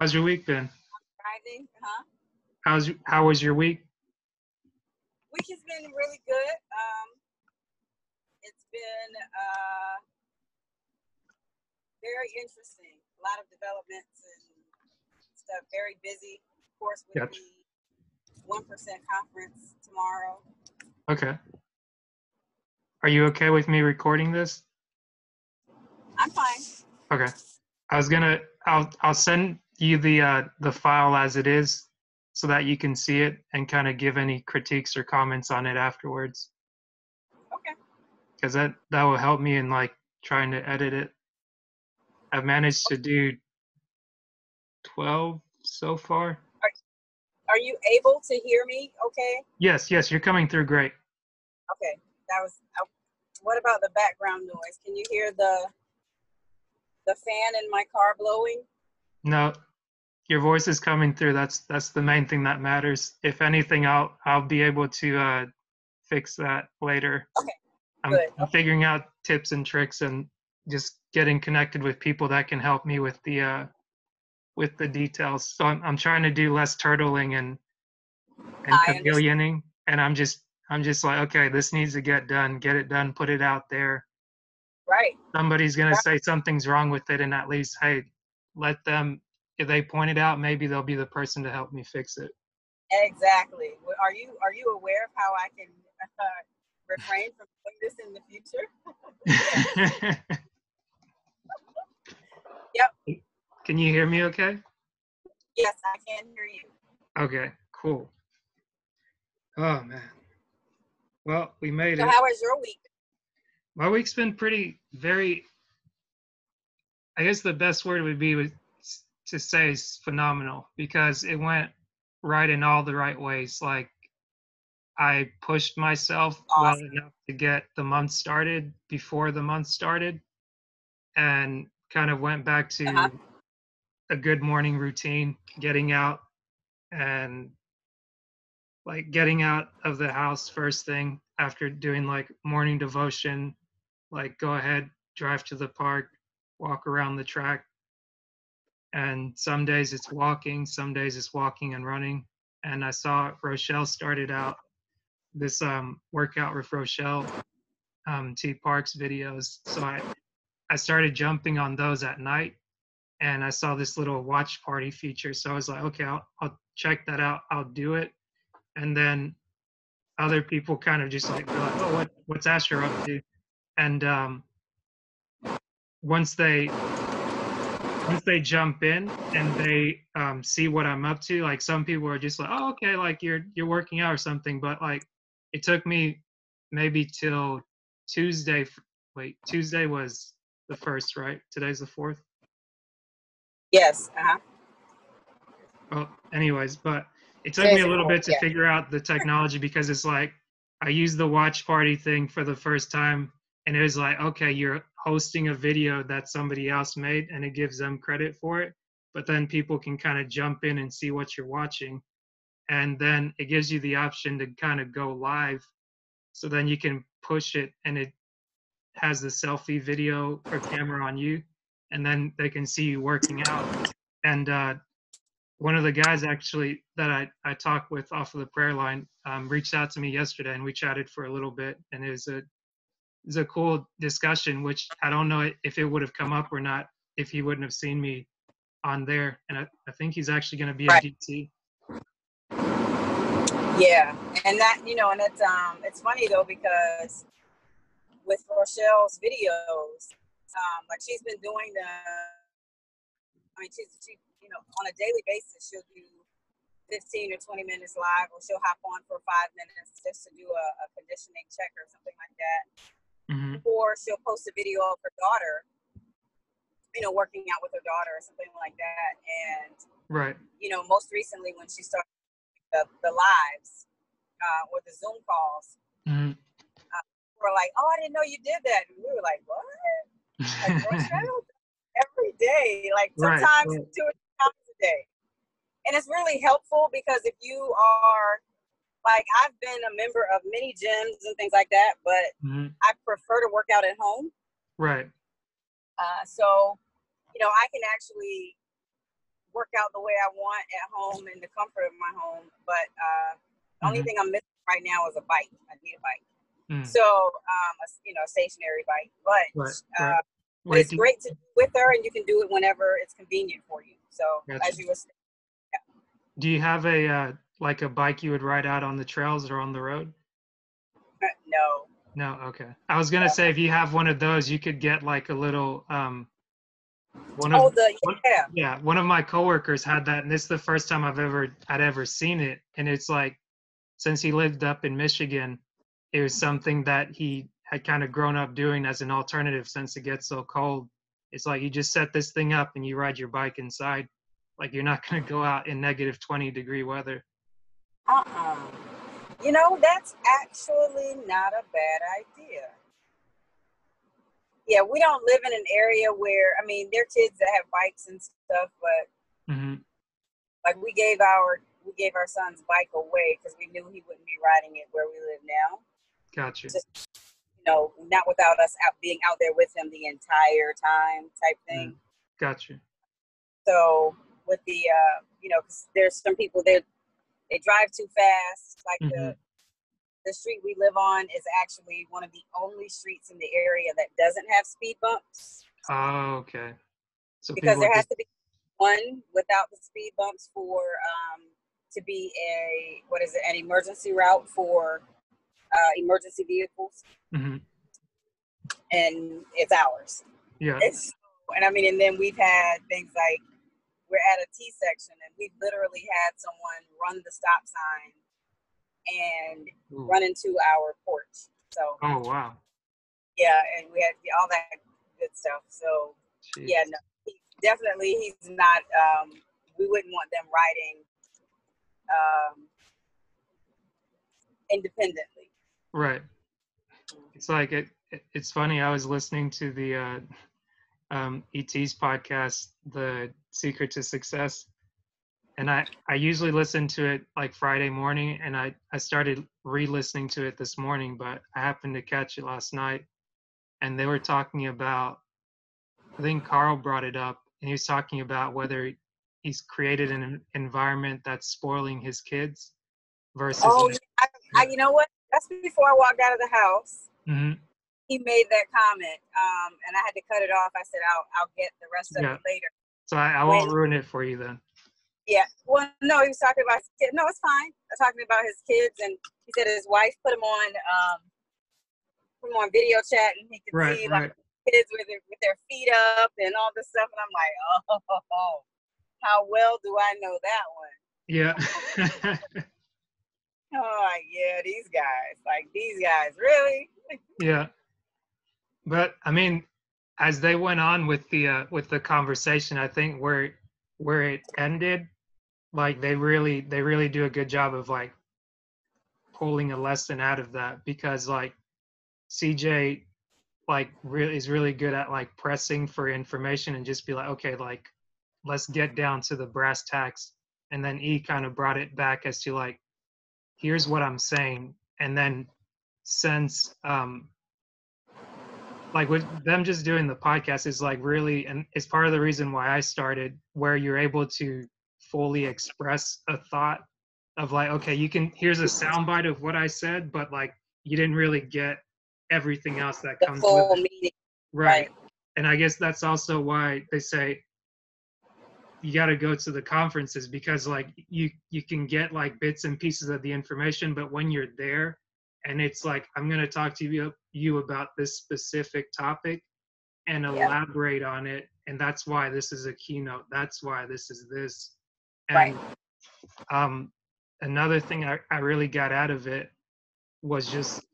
How's your week been? Driving, huh? How was your week? Week has been really good. It's been very interesting. A lot of developments and stuff. Very busy, of course, with Gotcha. the 1% conference tomorrow. Okay. Are you okay with me recording this? I'm fine. Okay. I'll send you the file as it is so that you can see it and kind of give any critiques or comments on it afterwards. Okay. Because that will help me in like trying to edit it. I've managed to do 12 so far. Are you able to hear me okay? Yes, you're coming through great. Okay. What about the background noise? Can you hear the fan in my car blowing? No, your voice is coming through. That's the main thing that matters. If anything, I'll be able to fix that later. Okay. Good. I'm figuring out tips and tricks and just getting connected with people that can help me with the details. So I'm trying to do less turtling and pavilioning, and I'm just like, okay, this needs to get it done, put it out there. Right. Somebody's gonna say something's wrong with it, and at least, hey, let them. If they point it out, maybe they'll be the person to help me fix it. Exactly. Are you aware of how I can refrain from doing this in the future? Yep. Can you hear me okay? Yes, I can hear you. Okay, cool. Oh, man. Well, we made it. So how was your week? My week's been I guess the best word would be to say is phenomenal, because it went right in all the right ways. Like, I pushed myself well enough to get the month started before the month started, and kind of went back to a good morning routine, getting out and like getting out of the house first thing after doing like morning devotion, like go ahead, drive to the park, walk around the track. And some days it's walking, some days it's walking and running. And I saw Rochelle started out this workout with Rochelle T Parks videos. So I started jumping on those at night, and I saw this little watch party feature. So I was like, okay, I'll check that out. I'll do it. And then other people kind of just like, they're like, oh, what's Asher up to? And once they jump in and they see what I'm up to, like some people are just like, oh, okay, like you're working out or something. But like it took me maybe till Tuesday. Wait, Tuesday was the 1st, right? Today's the 4th. Yes. Well, anyways, but it took me a little bit to figure out the technology, because it's like I used the watch party thing for the first time, and it was like, okay, you're hosting a video that somebody else made and it gives them credit for it, but then people can kind of jump in and see what you're watching, and then it gives you the option to kind of go live, so then you can push it and it has the selfie video or camera on you, and then they can see you working out. And one of the guys actually that I talked with off of the prayer line reached out to me yesterday, and we chatted for a little bit, and it was a cool discussion, which I don't know if it would have come up or not if he wouldn't have seen me on there. And I think he's actually going to be in DC. Yeah, and that, and it's funny though, because with Rochelle's videos, like she's been doing she on a daily basis, she'll do 15 or 20 minutes live, or she'll hop on for 5 minutes just to do a conditioning check or something like that. Mm-hmm. Or she'll post a video of her daughter, working out with her daughter or something like that. And, most recently when she started the lives or the Zoom calls, mm-hmm. We were like, oh, I didn't know you did that. And we were like, what? Like, Rochelle? Every day, like sometimes 2 or 3 times a day. And it's really helpful, because if you are, like, I've been a member of many gyms and things like that, but I prefer to work out at home. Right. So, I can actually work out the way I want at home in the comfort of my home. But the only thing I'm missing right now is a bike. I need a bike. So, a stationary bike. But but it's great to do with her, and you can do it whenever it's convenient for you. So, as you were saying, do you have a like a bike you would ride out on the trails or on the road? No. No, okay. I was gonna say if you have one of those, you could get like a little one of my coworkers had that, and this is the first time I'd ever seen it. And it's like, since he lived up in Michigan, it was something that he had kind of grown up doing as an alternative since it gets so cold. It's like you just set this thing up and you ride your bike inside. Like you're not gonna go out in negative 20-degree weather. That's actually not a bad idea. Yeah, we don't live in an area where, I mean, there are kids that have bikes and stuff, but like we gave our son's bike away because we knew he wouldn't be riding it where we live now. Gotcha. Just, not without us being out there with him the entire time type thing. Gotcha. So with the, because there's some people they drive too fast. Like the street we live on is actually one of the only streets in the area that doesn't have speed bumps. Oh, okay. So because there has to be one without the speed bumps for to be an emergency route for emergency vehicles. And it's ours. Yeah. And then we've had things like we're at a T section and we've literally had someone run the stop sign and run into our porch. So. Oh wow. Yeah, and we had all that good stuff. So. Jeez. Yeah, no, he's not. We wouldn't want them riding independently. Right. It's like it's funny. I was listening to the ET's podcast, The Secret to Success, and I usually listen to it like Friday morning, and I started re-listening to it this morning, but I happened to catch it last night, and they were talking about, I think Carl brought it up, and he was talking about whether he's created an environment that's spoiling his kids versus. Oh, you know what? That's before I walked out of the house. He made that comment, and I had to cut it off. I said, I'll get the rest of it later. So I won't ruin it for you then. Yeah. Well, no, he was talking about his kids. No, it's fine. I was talking about his kids, and he said his wife put him on video chat, and he could see like kids with their feet up and all this stuff. And I'm like, oh, how well do I know that one? Yeah. Oh yeah, these guys, really? Yeah. But I mean, as they went on with the conversation, I think where it ended, like they really do a good job of like pulling a lesson out of that, because like CJ like is really good at like pressing for information and just be like, okay, like let's get down to the brass tacks. And then E kind of brought it back as to like, here's what I'm saying. And then since like with them just doing the podcast is like really, and it's part of the reason why I started, where you're able to fully express a thought of like, okay, here's a soundbite of what I said, but like you didn't really get everything else that comes with it. Meaning. Right. And I guess that's also why they say you got to go to the conferences, because like you can get like bits and pieces of the information, but when you're there and it's like, I'm going to talk to you about this specific topic and elaborate on it, and that's why this is a keynote, that's why this is this. And another thing I really got out of it was just,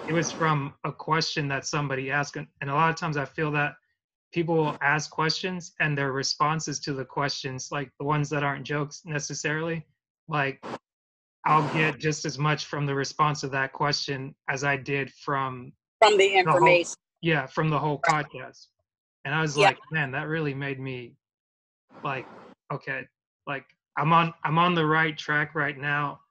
it was from a question that somebody asked. And a lot of times I feel that people will ask questions and their responses to the questions, like the ones that aren't jokes necessarily, like I'll get just as much from the response to that question as I did from the information. From the whole podcast. And I was like, man, that really made me like, okay, like I'm on the right track right now,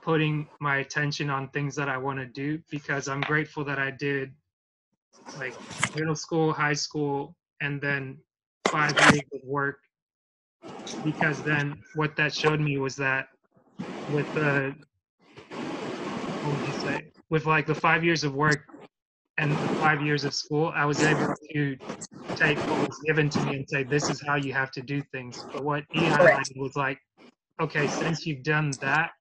putting my attention on things that I want to do, because I'm grateful that I did like middle school, high school, and then 5 years of work because then what that showed me was that with the, what would you say, with like the 5 years of work and the 5 years of school, I was able to take what was given to me and say, this is how you have to do things. But what he Correct. highlighted was like, okay, since you've done that,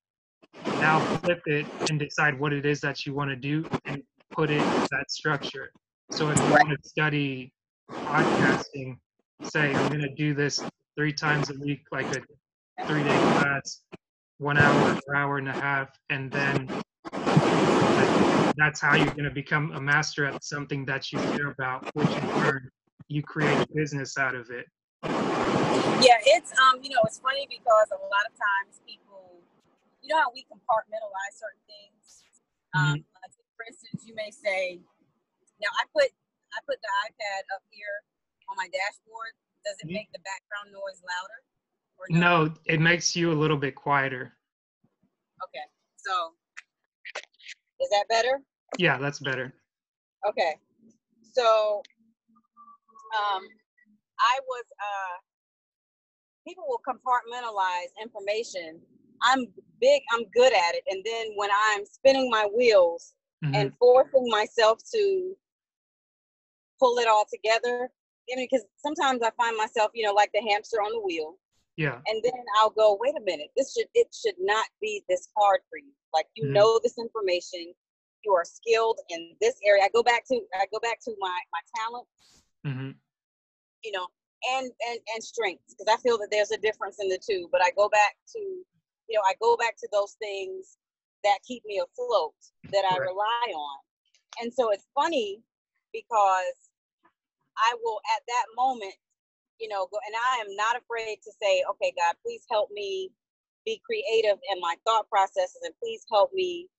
now flip it and decide what it is that you want to do and put it in that structure. So if you Right. want to study podcasting, say, I'm going to do this 3 times a week, like a 3-day class, 1 hour or hour and a half, and then like that's how you're going to become a master at something that you care about, which in turn you create a business out of it. Yeah, it's it's funny because a lot of times people, you know how we compartmentalize certain things. Like for instance, you may say, now I put the iPad up here on my dashboard. Does it make the background noise louder or no? No, it makes you a little bit quieter. Okay, so is that better? Yeah, that's better. Okay, so I was people will compartmentalize information. I'm good at it, and then when I'm spinning my wheels and forcing myself to pull it all together, I mean, because sometimes I find myself, like the hamster on the wheel. Yeah. And then I'll go, wait a minute, it should not be this hard for you. Like, know this information, you are skilled in this area. I go back to my talents, and strengths, because I feel that there's a difference in the two. But I go back to those things that keep me afloat, that I rely on. And so it's funny because I will at that moment, go, and I am not afraid to say, okay, God, please help me be creative in my thought processes, and please help me,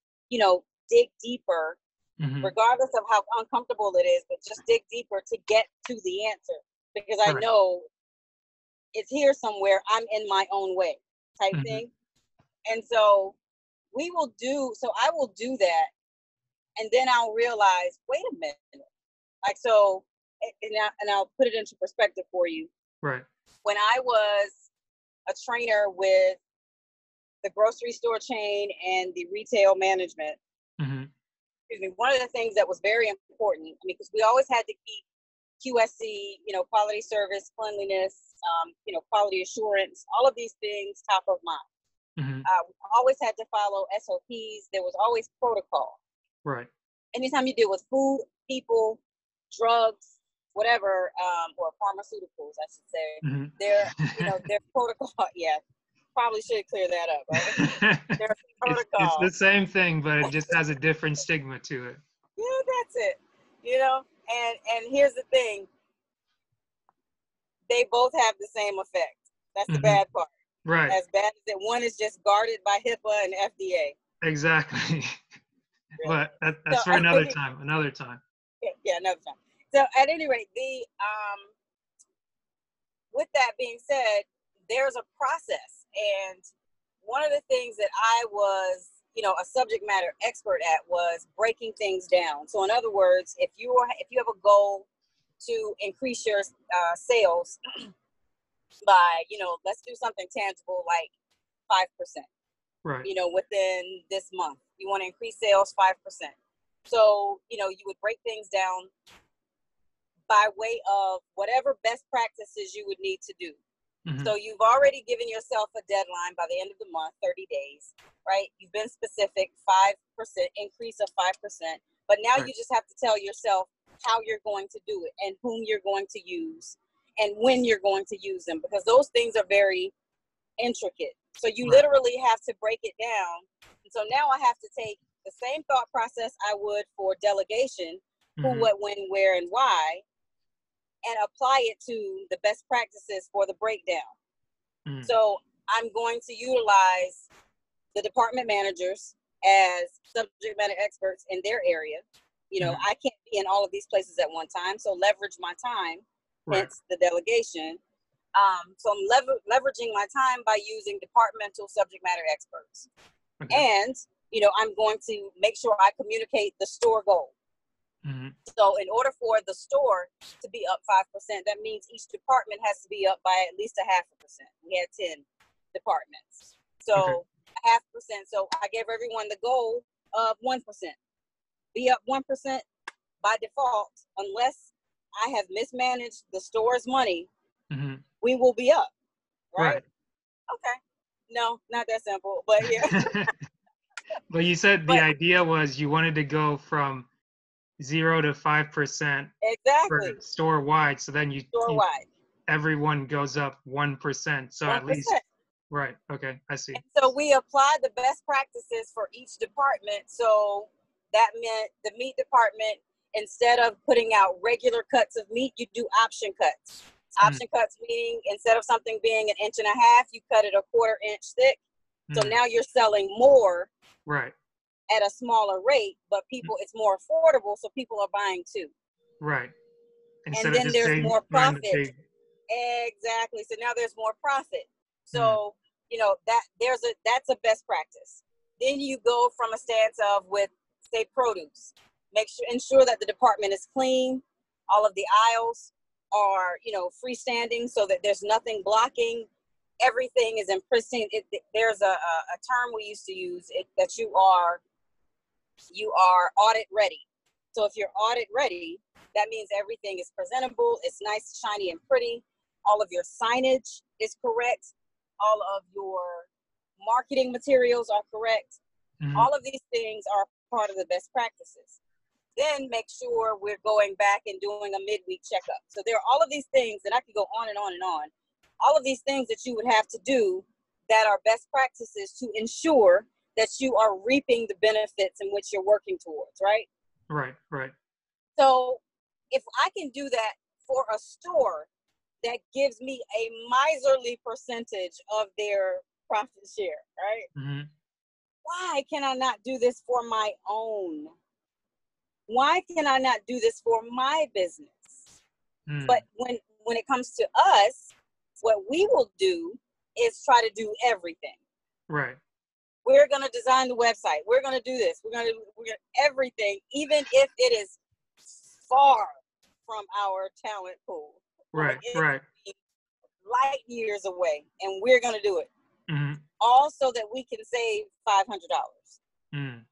dig deeper, regardless of how uncomfortable it is, but just dig deeper to get to the answer, because I know it's here somewhere. I'm in my own way type thing. And so I will do that. And then I'll realize, wait a minute. Like, so, and I'll put it into perspective for you. Right. When I was a trainer with the grocery store chain and the retail management, excuse me, one of the things that was very important, because we always had to keep QSC, quality service, cleanliness, quality assurance, all of these things top of mind. We always had to follow SOPs. There was always protocol. Right. Anytime you deal with food, people, drugs, whatever, or pharmaceuticals, I should say, their protocol. Yeah, probably should clear that up, right? Their protocol. It's the same thing, but it just has a different stigma to it. Yeah, that's it. And here's the thing. They both have the same effect. That's the bad part. Right. As bad as it, one is just guarded by HIPAA and FDA. Exactly. But that's for another time. Yeah, another time. So at any rate, with that being said, there's a process. And one of the things that I was, a subject matter expert at was breaking things down. So in other words, if you have a goal to increase your sales by, let's do something tangible like 5%. Right. Within this month, you want to increase sales 5%. So, you would break things down by way of whatever best practices you would need to do. So you've already given yourself a deadline by the end of the month, 30 days, right? You've been specific, 5%, increase of 5%. But now you just have to tell yourself how you're going to do it and whom you're going to use and when you're going to use them, because those things are very intricate. So you literally have to break it down. And so now I have to take the same thought process I would for delegation, who, what, when, where, and why, and apply it to the best practices for the breakdown. So I'm going to utilize the department managers as subject matter experts in their area. I can't be in all of these places at one time, so leverage my time, hence the delegation. So I'm leveraging my time by using departmental subject matter experts. And, I'm going to make sure I communicate the store goal. Mm-hmm. So in order for the store to be up 5%, that means each department has to be up by at least 0.5%. We had 10 departments. So 0.5%. So I gave everyone the goal of 1%. Be up 1% by default, unless I have mismanaged the store's money, Mm-hmm. we will be up, right? Right. Okay. No, not that simple, but yeah. But you said the But idea was you wanted to go from 0 to 5% for exactly, store wide. So then you store-wide, everyone goes up 1%. So at 1%. least, right. Okay. I see. And so we applied the best practices for each department. So that meant the meat department, instead of putting out regular cuts of meat, you do option cuts. Option cuts meaning instead of something being 1.5 inches, you cut it 1/4 inch thick. So now you're selling more Right. at a smaller rate, but it's more affordable, so people are buying too. Right. And Instead of then just there's saying more buying the profit. big. Exactly. So now there's more profit. So, that's a best practice. Then you go from a stance of, with, say, produce. Ensure that the department is clean. All of the aisles are, freestanding, so that there's nothing blocking. Everything is in pristine. There's a term we used to use, that you are audit ready. So if you're audit ready, that means everything is presentable, it's nice, shiny, and pretty. All of your signage is correct. All of your marketing materials are correct. Mm-hmm. All of these things are part of the best practices. Then make sure we're going back and doing a midweek checkup. So there are all of these things, and I could go on and on and on. All of these things that you would have to do that are best practices to ensure that you are reaping the benefits in which you're working towards, right? Right, right. So if I can do that for a store that gives me a miserly percentage of their profit share, right? Mm-hmm. Why can I not do this for my own? Why can I not do this for my business? But when it comes to us, what we will do is try to do everything. Right. We're going to design the website. We're going to do this. We're going to everything, even if it is far from our talent pool. Right, right. Light years away, and we're going to do it. Mm-hmm. All so that we can save $500. Mm.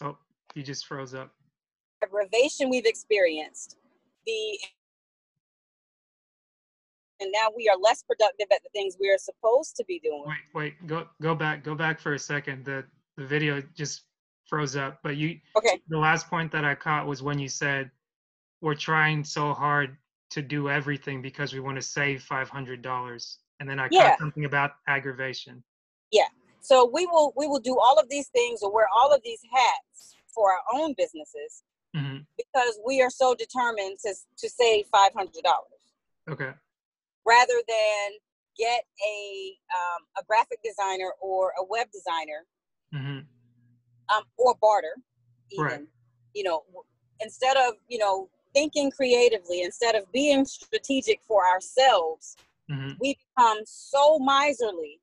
Oh, you just froze up. Aggravation we've experienced, and now we are less productive at the things we are supposed to be doing. Wait, go back for a second. The video just froze up. But okay. The last point that I caught was when you said we're trying so hard to do everything because we want to save $500. And then I caught something about aggravation. Yeah. So we will do all of these things, or wear all of these hats for our own businesses, because we are so determined to save $500. Okay. Rather than get a graphic designer or a web designer, or barter, even. Right. Instead of thinking creatively, instead of being strategic for ourselves, we become so miserly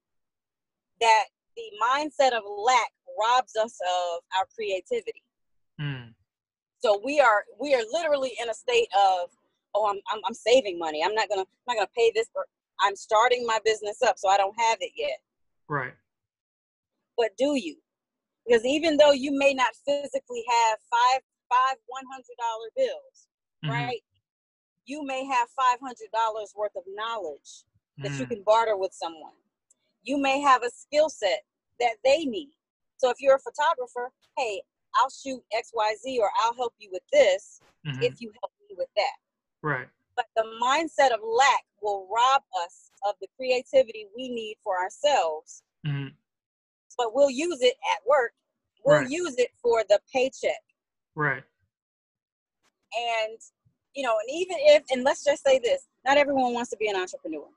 that the mindset of lack robs us of our creativity. So we are literally in a state of, I'm saving money. I'm not gonna pay this. I'm starting my business up, so I don't have it yet. Right. But do you? Because even though you may not physically have five $100 bills, right? You may have $500 worth of knowledge that you can barter with someone. You may have a skill set that they need. So if you're a photographer, hey, I'll shoot XYZ, or I'll help you with this if you help me with that. Right. But the mindset of lack will rob us of the creativity we need for ourselves. But we'll use it at work. We'll use it for the paycheck. Right. And, and even if, and let's just say this, not everyone wants to be an entrepreneur.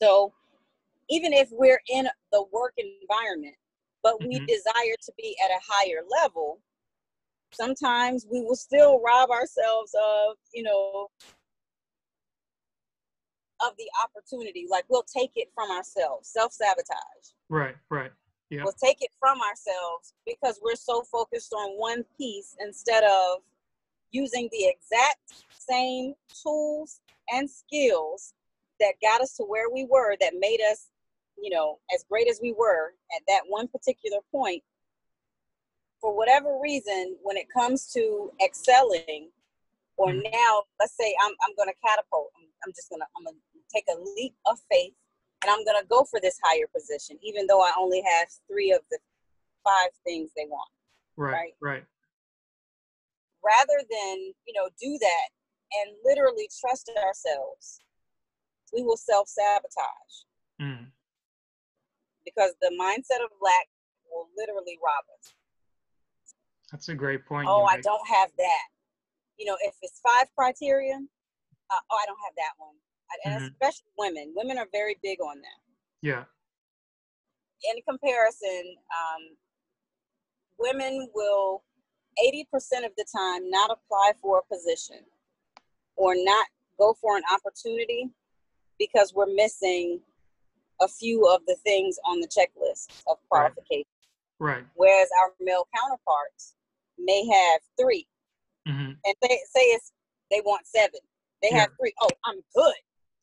So even if we're in the work environment, but we desire to be at a higher level, sometimes we will still rob ourselves of, of the opportunity. Like, we'll take it from ourselves, self-sabotage. Right, right. Yeah. We'll take it from ourselves because we're so focused on one piece instead of using the exact same tools and skills that got us to where we were, that made us, you know, as great as we were at that one particular point. For whatever reason, when it comes to excelling, or now, let's say I'm going to catapult. I'm going to take a leap of faith, and I'm going to go for this higher position, even though I only have 3 of the 5 things they want. Right. Rather than, you know, do that and literally trust ourselves, we will self-sabotage. Because the mindset of lack will literally rob us. That's a great point. Oh, I don't have that. You know, if it's 5 criteria, oh, I don't have that one. And especially women. Women are very big on that. Yeah. In comparison, women will 80% of the time not apply for a position or not go for an opportunity because we're missing a few of the things on the checklist of qualification. Right. Whereas our male counterparts may have 3. And they want 7. They have 3. Oh, I'm good.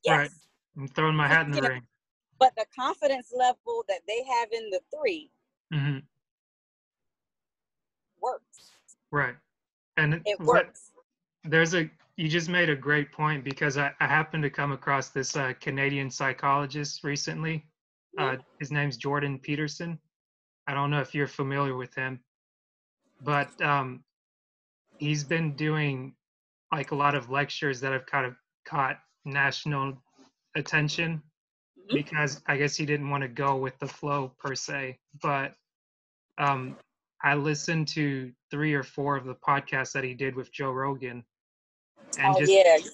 Yes. Right. I'm throwing my hat in the ring. But the confidence level that they have in the 3 works. Right. And it works. You just made a great point, because I happened to come across this Canadian psychologist recently. His name's Jordan Peterson. I don't know if you're familiar with him, but he's been doing like a lot of lectures that have kind of caught national attention, because I guess he didn't want to go with the flow per se. But I listened to 3 or 4 of the podcasts that he did with Joe Rogan, and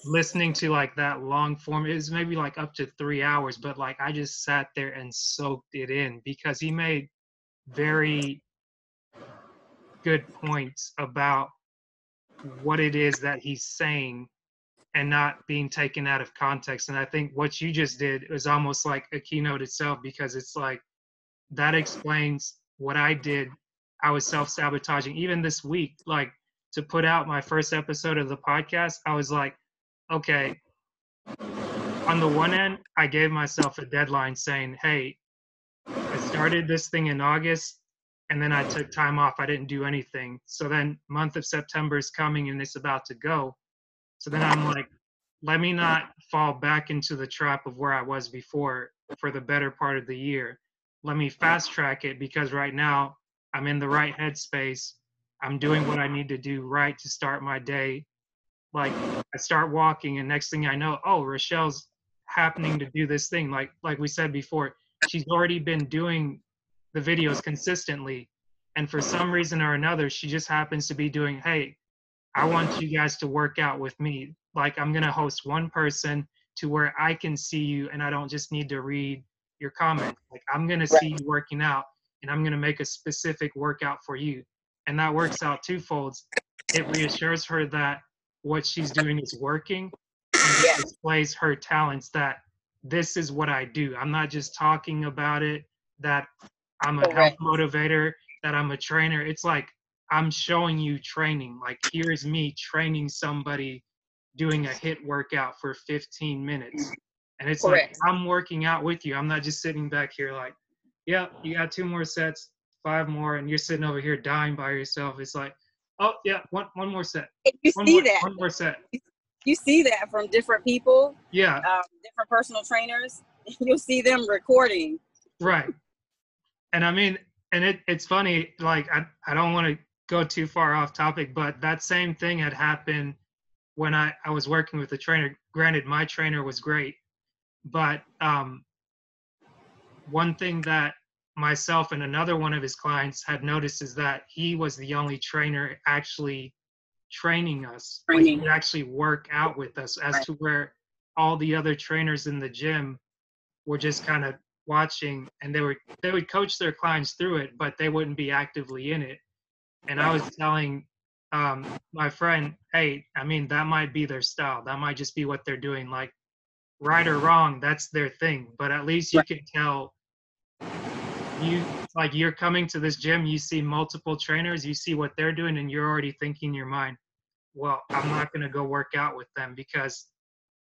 listening to like that long form, it was maybe like up to 3 hours, but like I just sat there and soaked it in, because he made very good points about what it is that he's saying and not being taken out of context. And I think what you just did was almost like a keynote itself, because it's like that explains what I did. I was self-sabotaging even this week, like to put out my first episode of the podcast. I was like, okay, on the one end, I gave myself a deadline saying, hey, I started this thing in August, and then I took time off. I didn't do anything. So then month of September is coming and it's about to go. So then I'm like, let me not fall back into the trap of where I was before for the better part of the year. Let me fast track it, because right now I'm in the right headspace. I'm doing what I need to do right to start my day. Like I start walking, and next thing I know, oh, Rochelle's happening to do this thing. Like we said before, she's already been doing the videos consistently. And for some reason or another, she just happens to be doing, hey, I want you guys to work out with me. Like I'm going to host one person to where I can see you and I don't just need to read your comments. Like I'm going to see you working out, and I'm going to make a specific workout for you. And that works out twofold. It reassures her that what she's doing is working, and it displays her talents, that this is what I do. I'm not just talking about it, that I'm a health motivator, that I'm a trainer. It's like I'm showing you training. Like here's me training somebody doing a HIIT workout for 15 minutes. And it's like I'm working out with you. I'm not just sitting back here like, yeah, you got 2 more sets, 5 more, and you're sitting over here dying by yourself. It's like, oh yeah, one more set. One more set. You see that from different people. Yeah. Different personal trainers. You'll see them recording. Right. And I mean, and it's funny, like I don't want to go too far off topic, but that same thing had happened when I was working with a trainer. Granted, my trainer was great, but one thing that myself and another one of his clients had noticed is that he was the only trainer actually training us. Like he would actually work out with us, as to where all the other trainers in the gym were just kind of watching, and they would coach their clients through it, but they wouldn't be actively in it. And I was telling my friend, hey, I mean, that might be their style. That might just be what they're doing. Like, right or wrong, that's their thing. But at least you can tell like you're coming to this gym, you see multiple trainers, you see what they're doing, and you're already thinking in your mind, well, I'm not going to go work out with them because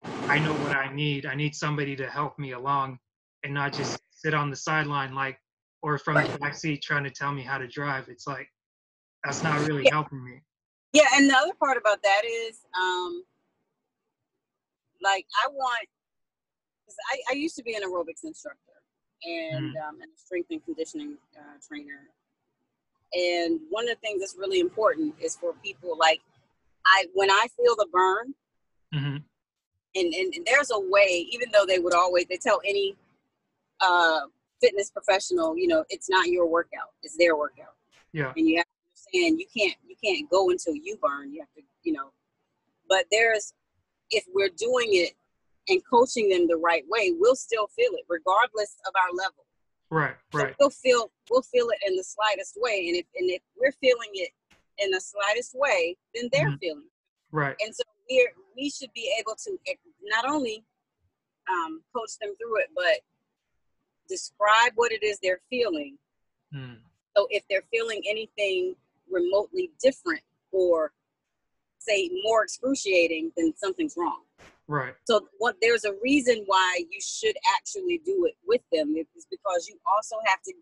I know what I need. I need somebody to help me along and not just sit on the sideline, like, or from the back seat trying to tell me how to drive. It's like, that's not really helping me. Yeah. And the other part about that is, like, I used to be an aerobics instructor and a strength and conditioning trainer. And one of the things that's really important is for people, like, when I feel the burn, and there's a way, even though they tell any fitness professional, you know, it's not your workout, it's their workout. Yeah. And you have to understand, you can't go until you burn. You have to, you know, but if we're doing it and coaching them the right way, we'll still feel it regardless of our level. Right. So we'll feel it in the slightest way. And if we're feeling it in the slightest way, then they're feeling it. Right. And so we should be able to not only coach them through it, but describe what it is they're feeling. So if they're feeling anything remotely different or say more excruciating, then something's wrong. Right. So there's a reason why you should actually do it with them. It's because you also have to,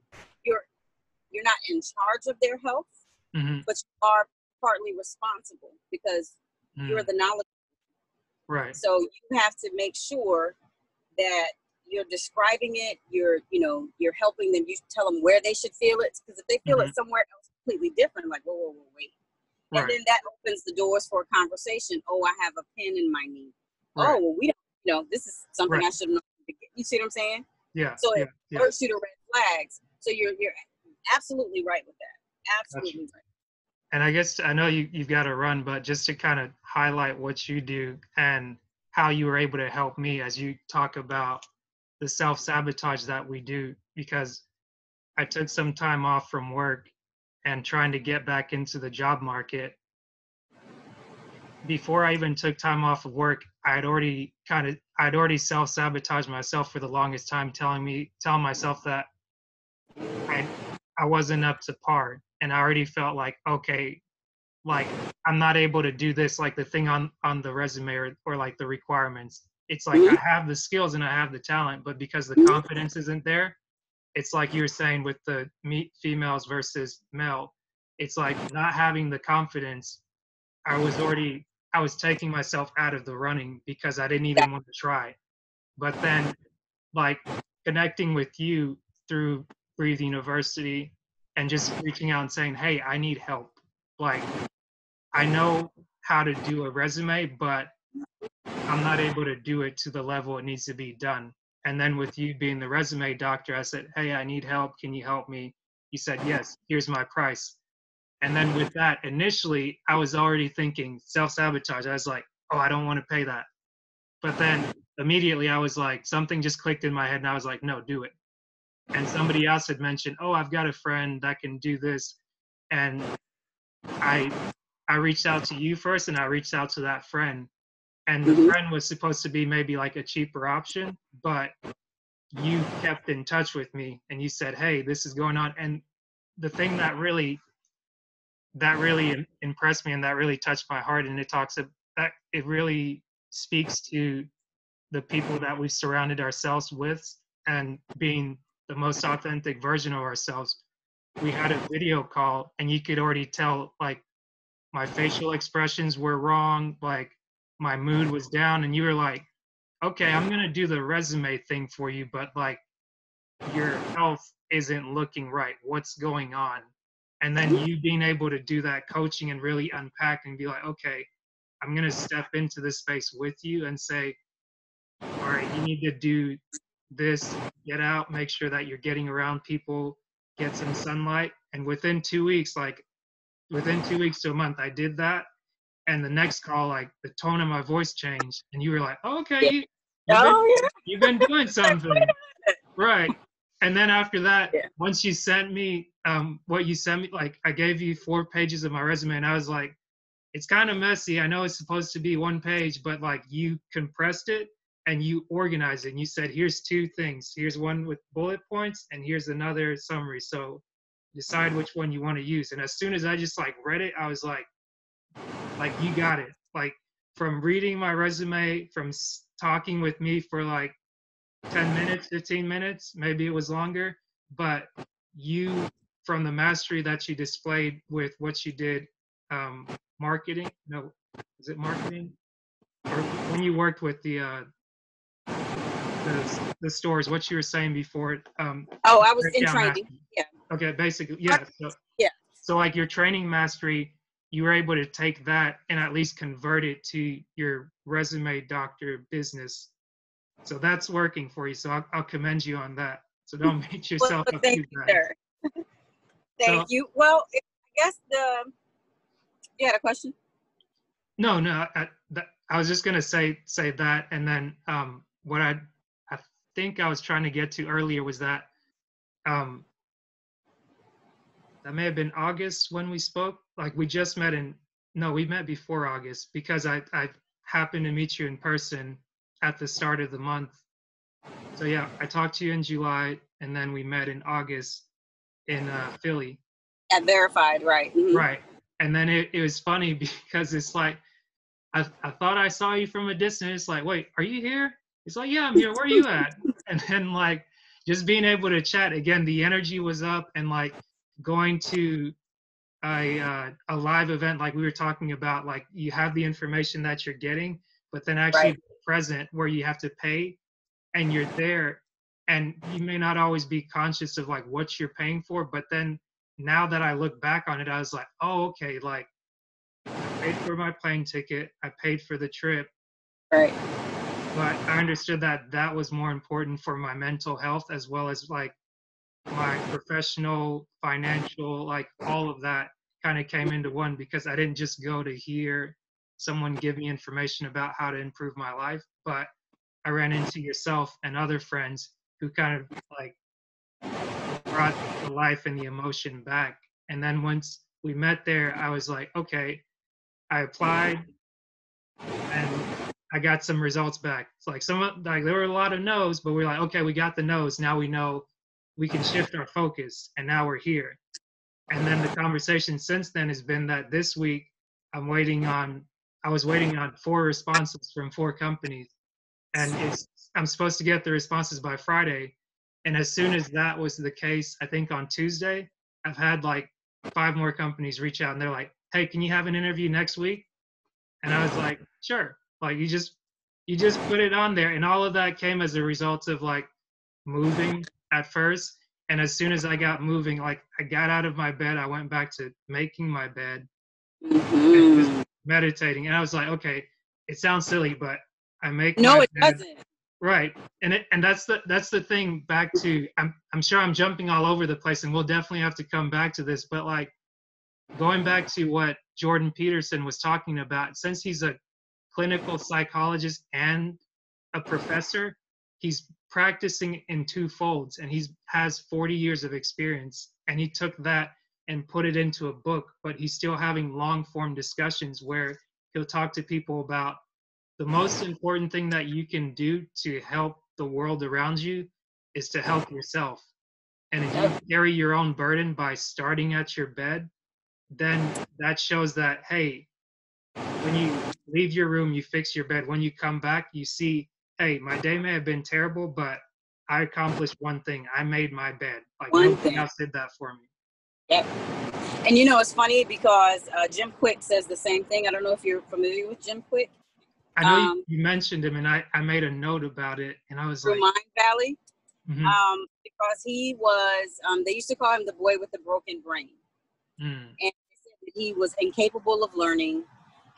you're not in charge of their health, but you are partly responsible because you're the knowledge. Right. So you have to make sure that you're describing it, you're helping them, you tell them where they should feel it, because if they feel it somewhere else completely different, like, whoa, wait. And then that opens the doors for a conversation. Oh, I have a pin in my knee. Right. Oh, well, we don't, you know, this is something I should have known to get. You see what I'm saying? Yeah. So it alerts you to red flags. So you're absolutely right with that. Absolutely right. And I guess I know you've got to run, but just to kind of highlight what you do and how you were able to help me as you talk about the self-sabotage that we do, because I took some time off from work and trying to get back into the job market. Before I even took time off of work, I'd already self-sabotaged myself for the longest time, telling myself that I wasn't up to par. And I already felt like, okay, like I'm not able to do this, like the thing on the resume or like the requirements. It's like I have the skills and I have the talent, but because the confidence isn't there, it's like you were saying with the females versus male, it's like not having the confidence. I was taking myself out of the running because I didn't even want to try. But then like connecting with you through Breathe University and just reaching out and saying, hey, I need help. Like, I know how to do a resume, but I'm not able to do it to the level it needs to be done. And then with you being the resume doctor, I said, hey, I need help. Can you help me? You said, yes, here's my price. And then with that, initially, I was already thinking self-sabotage. I was like, oh, I don't want to pay that. But then immediately I was like, something just clicked in my head and I was like, no, do it. And somebody else had mentioned, oh, I've got a friend that can do this. And I reached out to you first and I reached out to that friend. And the friend was supposed to be maybe like a cheaper option, but you kept in touch with me and you said, hey, this is going on. And the thing that really impressed me and that really touched my heart, and it really speaks to the people that we've surrounded ourselves with and being the most authentic version of ourselves. We had a video call and you could already tell, like, my facial expressions were wrong, like my mood was down, and you were like, okay, I'm gonna do the resume thing for you, but like your health isn't looking right. What's going on? And then you being able to do that coaching and really unpack and be like, okay, I'm gonna step into this space with you and say, all right, you need to do this, get out, make sure that you're getting around people, get some sunlight. And within 2 weeks to a month, I did that. And the next call, like the tone of my voice changed, and you were like, oh, okay, you've been doing something. Right. And then after that, once you sent me what you sent me, like I gave you 4 pages of my resume and I was like, it's kind of messy. I know it's supposed to be 1 page, but like you compressed it and you organize it. And you said, here's two things. Here's one with bullet points, and here's another summary. So decide which one you want to use. And as soon as I just like read it, I was like, you got it. Like from reading my resume, from talking with me for like 10 minutes, 15 minutes, maybe it was longer, but you, from the mastery that you displayed with what you did, marketing, no, is it marketing? Or when you worked with the stores, what you were saying before. I was in training. Mastery. Yeah. Okay, basically, yeah. So, yeah. So like your training mastery, you were able to take that and at least convert it to your resume doctor business. So that's working for you. So I'll commend you on that. So don't beat yourself up too bad. Sir. Thank you. Well, I guess you had a question? No, I was just gonna say that, and then what I think I was trying to get to earlier was that that may have been August when we spoke. Like we just met we met before August because I happened to meet you in person at the start of the month. So yeah, I talked to you in July, and then we met in August in Philly. At Verified, right? Mm-hmm. Right, and then it was funny because it's like I thought I saw you from a distance. It's like, wait, are you here? It's like, yeah, I'm here. Where are you at? And then like just being able to chat again, the energy was up, and like going to a live event like we were talking about, like you have the information that you're getting, but then actually present where you have to pay, and you're there, and you may not always be conscious of like what you're paying for, but then now that I look back on it, I was like, oh, okay, like I paid for my plane ticket, I paid for the trip, right? But I understood that that was more important for my mental health as well as like my professional, financial, like all of that kind of came into one because I didn't just go to hear someone give me information about how to improve my life, but I ran into yourself and other friends who kind of like brought the life and the emotion back. And then once we met there, I was like, okay, I applied and I got some results back. It's like there were a lot of no's, but we're like, okay, we got the no's. Now we know we can shift our focus, and now we're here. And then the conversation since then has been that this week I was waiting on 4 responses from 4 companies, and I'm supposed to get the responses by Friday. And as soon as that was the case, I think on Tuesday, I've had like 5 more companies reach out, and they're like, hey, can you have an interview next week? And I was like, sure. Like you just put it on there, and all of that came as a result of like moving at first. And as soon as I got moving, like I got out of my bed, I went back to making my bed and just meditating. And I was like, okay, it sounds silly, but I make my bed. No, it doesn't. Right. And that's the thing back to I'm sure I'm jumping all over the place, and we'll definitely have to come back to this, but like going back to what Jordan Peterson was talking about, since he's a clinical psychologist and a professor, he's practicing in 2 folds, and he has 40 years of experience, and he took that and put it into a book, but he's still having long form discussions where he'll talk to people about the most important thing that you can do to help the world around you is to help yourself. And if you carry your own burden by starting at your bed, then that shows that, hey, when you leave your room, you fix your bed. When you come back, you see, hey, my day may have been terrible, but I accomplished one thing. I made my bed. Like nobody else did that for me. Yep. And you know, it's funny because Jim Quick says the same thing. I don't know if you're familiar with Jim Quick. I know you mentioned him, and I made a note about it, and I was like, Mind Valley, because he was, they used to call him the boy with the broken brain. And they said that he was incapable of learning.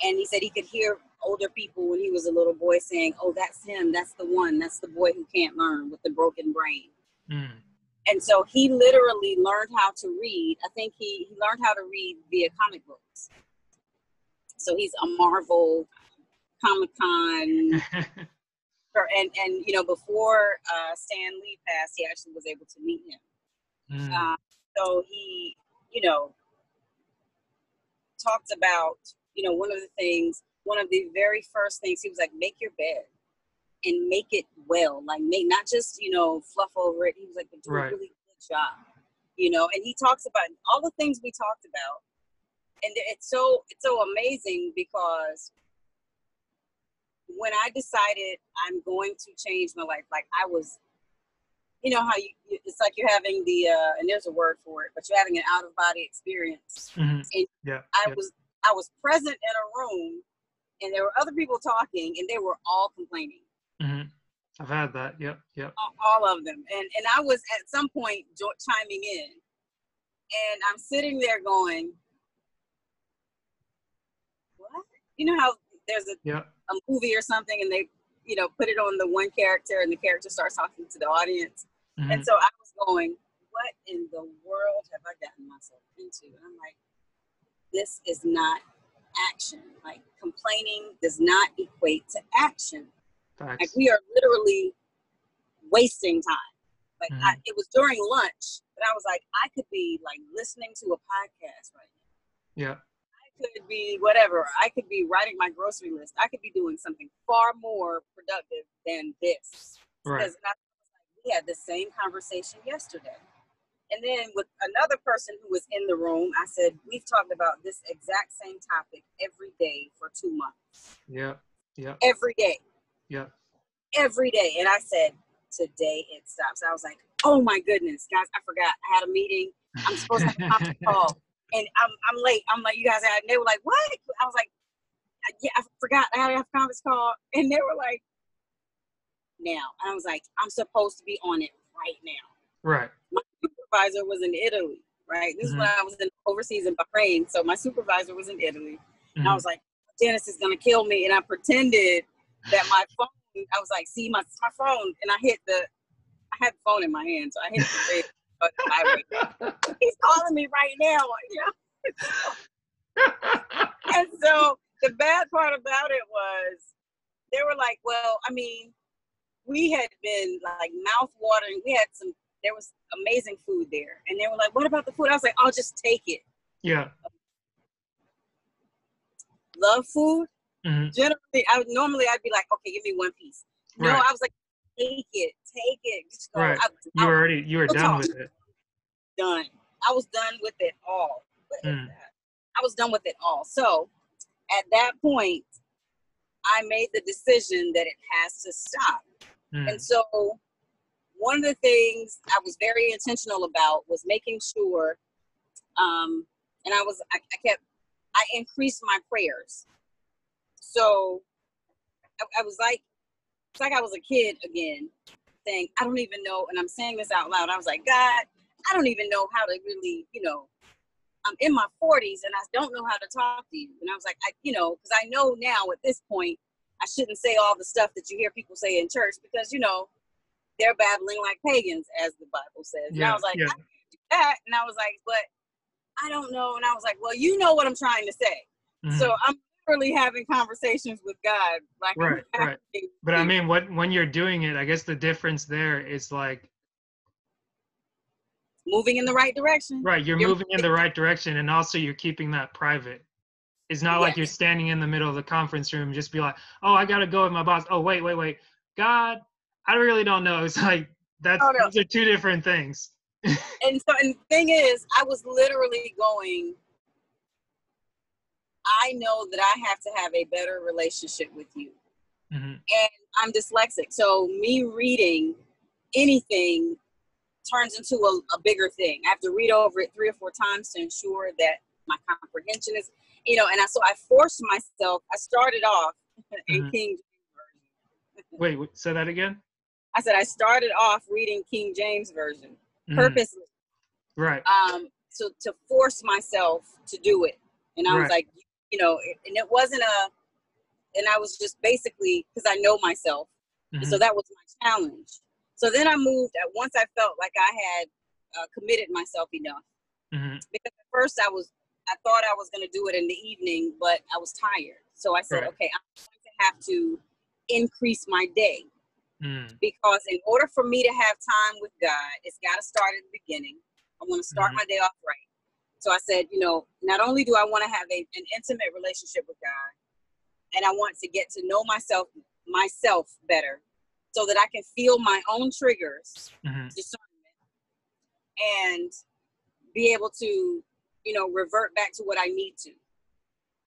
And he said he could hear older people when he was a little boy saying, oh, that's him. That's the one. That's the boy who can't learn with the broken brain. And so he literally learned how to read. I think he learned how to read via comic books. So he's a Marvel, Comic-Con. and you know, before Stan Lee passed, he actually was able to meet him. So he, you know, talked about, you know, one of the very first things, he was like, make your bed. and make it well, like make not just, fluff over it. He was like, do a really good job, and he talks about all the things we talked about. And it's so amazing because when I decided I'm going to change my life, like I was, how it's like you're having and there's a word for it, but you're having an out of body experience. Mm-hmm. And I was present in a room, and there were other people talking, and they were all complaining. Mm-hmm. I've had that. Yep. All of them. And I was at some point chiming in, and I'm sitting there going, what? You know how there's a movie or something, and they, put it on the one character, and the character starts talking to the audience. Mm-hmm. And so I was going, what in the world have I gotten myself into? And I'm like, this is not action. Like, complaining does not equate to action. Facts. Like, we are literally wasting time. Like, mm-hmm. It was during lunch, but I was like, I could be like listening to a podcast right now. Yeah. I could be whatever. I could be writing my grocery list. I could be doing something far more productive than this. Right. Because we had the same conversation yesterday. And then with another person who was in the room, I said, we've talked about this exact same topic every day for 2 months. Yeah. Every day. Yeah. Every day. And I said, today it stops. I was like, oh my goodness, guys, I forgot. I had a meeting. I'm supposed to have a conference call. And I'm late. I'm like, you guys, and they were like, what? I was like, yeah, I forgot I had to have a conference call. And they were like, now. And I was like, I'm supposed to be on it right now. Right. My supervisor was in Italy, right? This mm-hmm. is when I was overseas in Bahrain. So my supervisor was in Italy. Mm-hmm. And I was like, Dennis is going to kill me. And I pretended that my phone, I was like, see my phone. And I had the phone in my hand. So I hit the red button. He's calling me right now. And so the bad part about it was they were like, well, I mean, we had been like mouth watering. There was amazing food there. And they were like, what about the food? I was like, I'll just take it. Yeah. Love food. Mm-hmm. Generally, I'd be like, okay, give me one piece. No, I was like, take it. Just go. Right. You were done with it. Done. I was done with it all. I was done with it all. So at that point, I made the decision that it has to stop. And so one of the things I was very intentional about was making sure, and I increased my prayers. So I was like, it's like I was a kid again, saying, I don't even know, and I'm saying this out loud. I was like, God, I don't even know how to really, I'm in my 40s and I don't know how to talk to you. And I was like, because I know now at this point, I shouldn't say all the stuff that you hear people say in church because, they're babbling like pagans, as the Bible says. And I was like, I can't do that. And I was like, but I don't know. And I was like, well, you know what I'm trying to say. Mm-hmm. So I'm literally having conversations with God. Like, right. But I mean, when you're doing it, I guess the difference there is like, moving in the right direction. Right. You're moving in the right direction. And also you're keeping that private. It's not like you're standing in the middle of the conference room, just be like, oh, I got to go with my boss. Oh, wait. God, I really don't know. It's like, those are two different things. And the thing is, I was literally going, I know that I have to have a better relationship with you. Mm-hmm. And I'm dyslexic. So me reading anything turns into a bigger thing. I have to read over it 3 or 4 times to ensure that my comprehension is, so I forced myself. I started off in King James Version. Wait, say that again? I said I started off reading King James Version purposely. Right. So to force myself to do it. And I was like, and it wasn't and I was just basically, because I know myself. Mm-hmm. So that was my challenge. So then I moved, once I felt like I had committed myself enough. Mm-hmm. Because at first I thought I was going to do it in the evening, but I was tired. So I said, okay, I'm going to have to increase my day. Because in order for me to have time with God, it's got to start at the beginning. I want to start my day off right. So I said, not only do I want to have an intimate relationship with God, and I want to get to know myself better, so that I can feel my own triggers, discernment, and be able to, revert back to what I need to.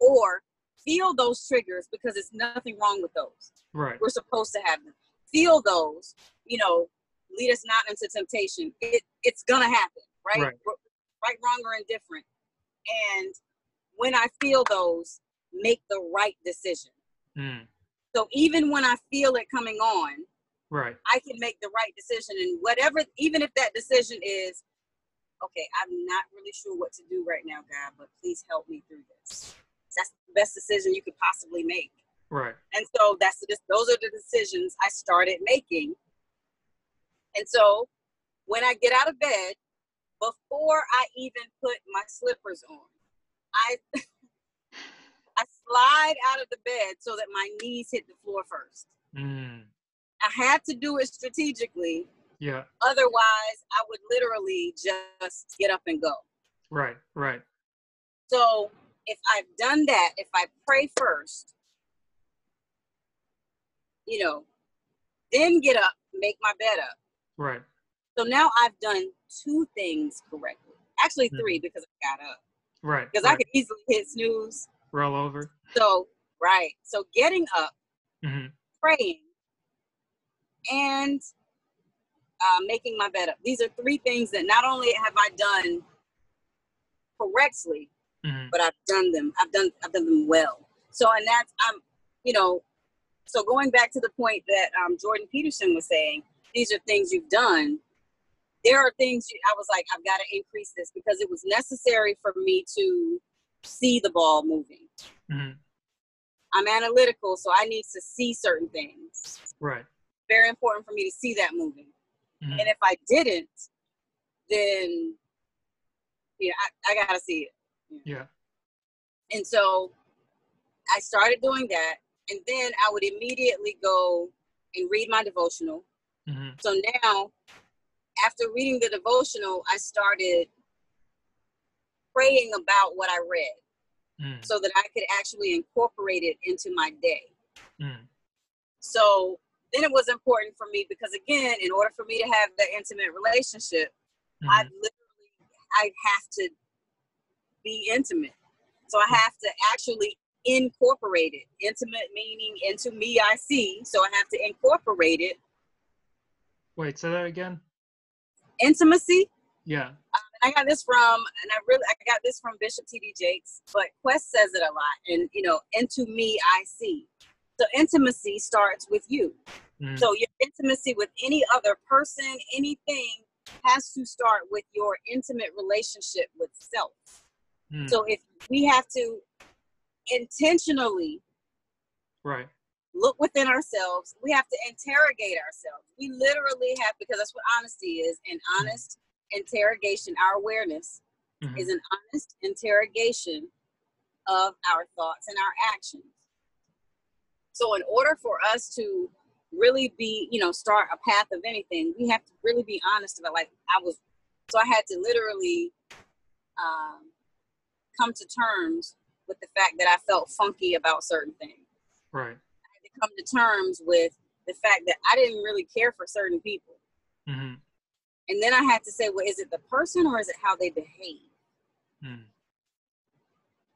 Or feel those triggers because there's nothing wrong with those. Right. We're supposed to have them. Feel those, lead us not into temptation. It's going to happen, right? Right, wrong, or indifferent. And when I feel those, make the right decision. So even when I feel it coming on, right, I can make the right decision. And whatever, even if that decision is, okay, I'm not really sure what to do right now, God, but please help me through this. That's the best decision you could possibly make. Right. And so those are the decisions I started making. And so when I get out of bed, before I even put my slippers on, I slide out of the bed so that my knees hit the floor first. I have to do it strategically. Yeah. Otherwise, I would literally just get up and go. Right. Right. So if I've done that, if I pray first, then get up, make my bed up. Right. So now I've done 2 things correctly. Actually 3 because I got up. Right. Because I could easily hit snooze. Roll over. So, right. So getting up, praying, and making my bed up. These are 3 things that not only have I done correctly, but I've done them. I've done them well. So, and that's, so going back to the point that Jordan Peterson was saying, these are things you've done. There are things I was like, I've got to increase this because it was necessary for me to see the ball moving. I'm analytical, so I need to see certain things. Right. Very important for me to see that moving. And if I didn't, then I gotta see it. Yeah. And so I started doing that, and then I would immediately go and read my devotional. So now, after reading the devotional, I started praying about what I read so that I could actually incorporate it into my day. So then it was important for me because, again, in order for me to have that intimate relationship, I have to be intimate. So I have to actually incorporate it. Intimate meaning into me, I see. So I have to incorporate it. Wait, say that again. Intimacy. Yeah. I got this from Bishop T.D. Jakes, but Quest says it a lot. And, into me, I see. So intimacy starts with you. So your intimacy with any other person, anything, has to start with your intimate relationship with self. So if we have to intentionally look within ourselves, we have to interrogate ourselves. We literally have, because that's what honesty is, an honest interrogation. Our awareness is an honest interrogation of our thoughts and our actions. So in order for us to really be, start a path of anything, we have to really be honest about, I had to literally come to terms with the fact that I felt funky about certain things. Right. I had to come to terms with the fact that I didn't really care for certain people. And then I had to say, well, is it the person or is it how they behave?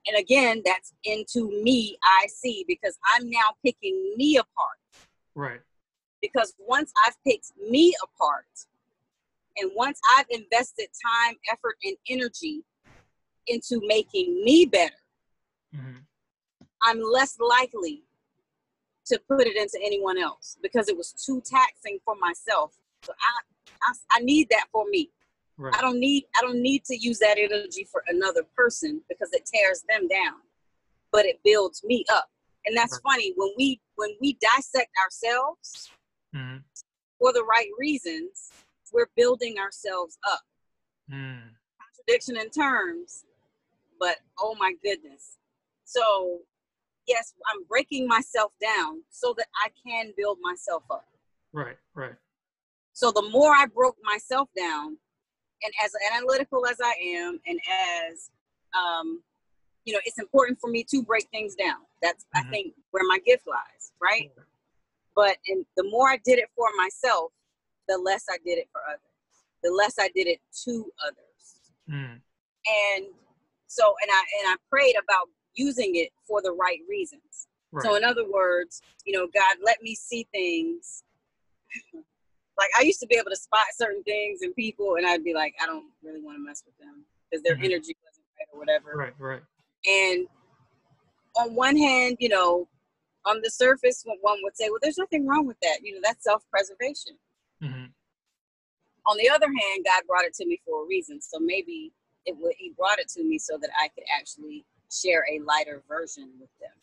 And again, that's into me, I see, because I'm now picking me apart. Right. Because once I've picked me apart, and once I've invested time, effort, and energy into making me better, I'm less likely to put it into anyone else because it was too taxing for myself. So I need that for me. Right. I don't need to use that energy for another person because it tears them down, but it builds me up. And that's funny when we dissect ourselves for the right reasons, we're building ourselves up. Contradiction in terms, but oh my goodness. So yes, I'm breaking myself down so that I can build myself up. Right, right. So the more I broke myself down, and as analytical as I am, and as, it's important for me to break things down. That's, I think, where my gift lies, right? and the more I did it for myself, the less I did it for others. The less I did it to others. And so, and I prayed about using it for the right reasons. Right. So in other words, you know, God, let me see things. Like I used to be able to spot certain things in people, and I'd be like, I don't really want to mess with them because their energy wasn't right or whatever. Right, right. And on one hand, you know, on the surface, one would say, well, there's nothing wrong with that. You know, that's self-preservation. On the other hand, God brought it to me for a reason. So maybe he brought it to me so that I could actually share a lighter version with them.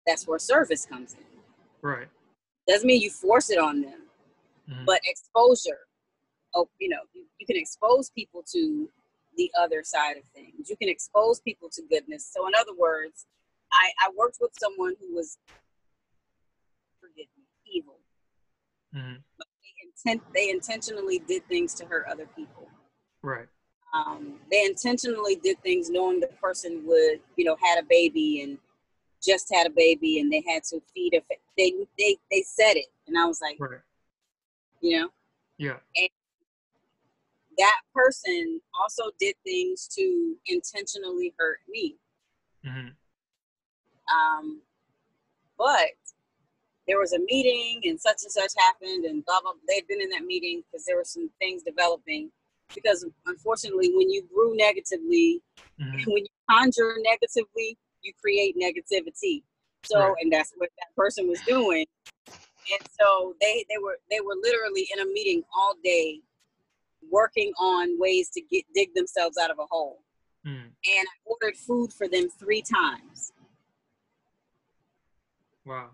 That's where service comes in. Right. Doesn't mean you force it on them, but exposure. Oh, you know, you can expose people to the other side of things. You can expose people to goodness. So in other words, I worked with someone who was, forgive me, evil. But they intentionally did things to hurt other people. Right. They intentionally did things knowing the person would, you know, had a baby and just had a baby and they had to feed they said it. And I was like, right. You know? Yeah. And that person also did things to intentionally hurt me. But there was a meeting and such happened and blah, blah. They'd been in that meeting because there were some things developing. Because unfortunately, when you brew negatively, when you conjure negatively, you create negativity. So, right. And that's what that person was doing. And so they were literally in a meeting all day, working on ways to dig themselves out of a hole. And I ordered food for them 3 times. Wow.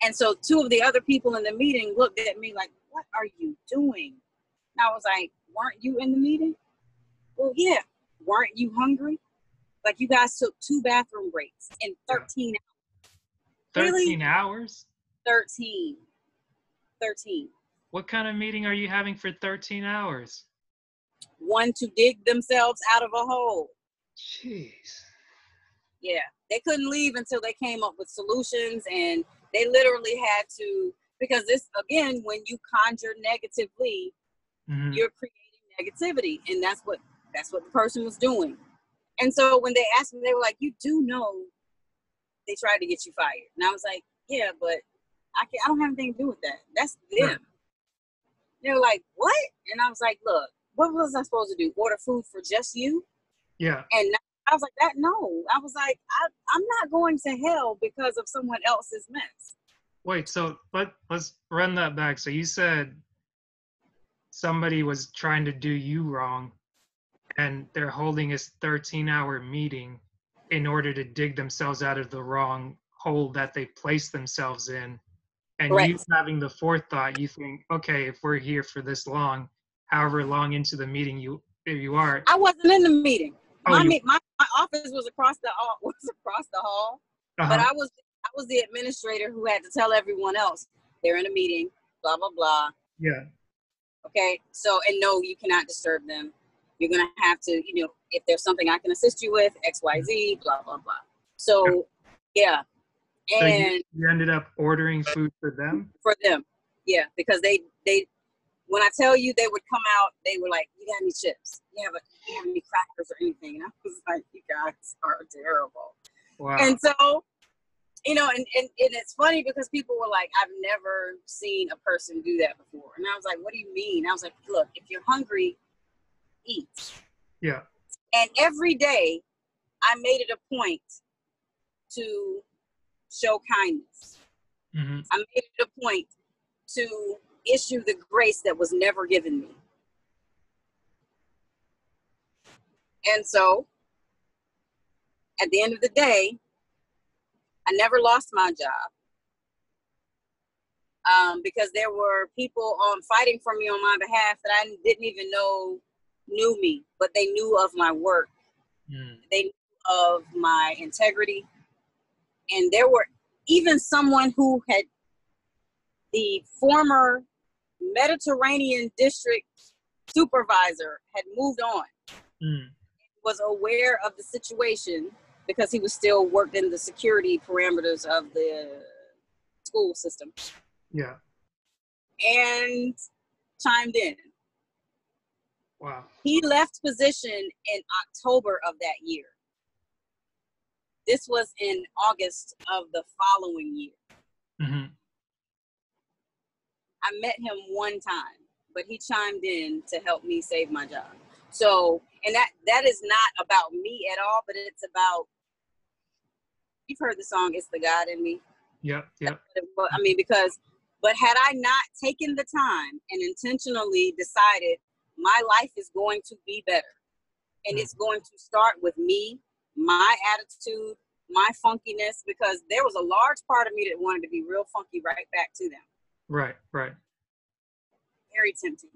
And so 2 of the other people in the meeting looked at me like, what are you doing? And I was like, weren't you in the meeting? Well, yeah. Weren't you hungry? Like you guys took 2 bathroom breaks in 13 hours. 13 hours? 13. What kind of meeting are you having for 13 hours? One to dig themselves out of a hole. Jeez. Yeah. They couldn't leave until they came up with solutions, and they literally had to, because this, again, when you conjure negatively, you're creating negativity, and that's what the person was doing. And so when they asked me, they were like, you do know they tried to get you fired. And I was like, yeah, but I don't have anything to do with that. That's them. Right. They were like, what? And I was like, look, what was I supposed to do? Order food for just you? Yeah. And I was like, that, no. I was like, I'm not going to hell because of someone else's mess. Wait, so let's run that back. So you said somebody was trying to do you wrong, and they're holding a 13-hour meeting in order to dig themselves out of the wrong hole that they placed themselves in. And correct. You having the forethought, you think, okay, if we're here for this long, however long into the meeting you are. I wasn't in the meeting. My office was across the hall, but I was the administrator who had to tell everyone else they're in a meeting, blah blah blah. Yeah. Okay. So, and no, you cannot disturb them. You're gonna have to, you know, if there's something I can assist you with, XYZ, blah blah blah. So, yeah. And so you ended up ordering food for them? For them, yeah, because they when I tell you they would come out, they were like, you got any chips? You have any crackers or anything? And I was like, you guys are terrible. Wow. And so, you know, and it's funny because people were like, I've never seen a person do that before. And I was like, what do you mean? I was like, look, if you're hungry, eat. Yeah. And every day I made it a point to show kindness. I made it a point to issue the grace that was never given me. And so at the end of the day, I never lost my job because there were people fighting for me on my behalf that I didn't even know knew me, but they knew of my work. They knew of my integrity. And there were even someone who had the former Mediterranean district supervisor had moved on, was aware of the situation because he was still worked in the security parameters of the school system. Yeah. And chimed in. Wow. He left position in October of that year. This was in August of the following year. Mm-hmm. I met him one time, but he chimed in to help me save my job. So, and that is not about me at all, but it's about, you've heard the song, It's the God in Me. Yep. Yep. I mean, but had I not taken the time and intentionally decided my life is going to be better, and it's going to start with me, my attitude, my funkiness, because there was a large part of me that wanted to be real funky right back to them. Right. Right. Very tempting.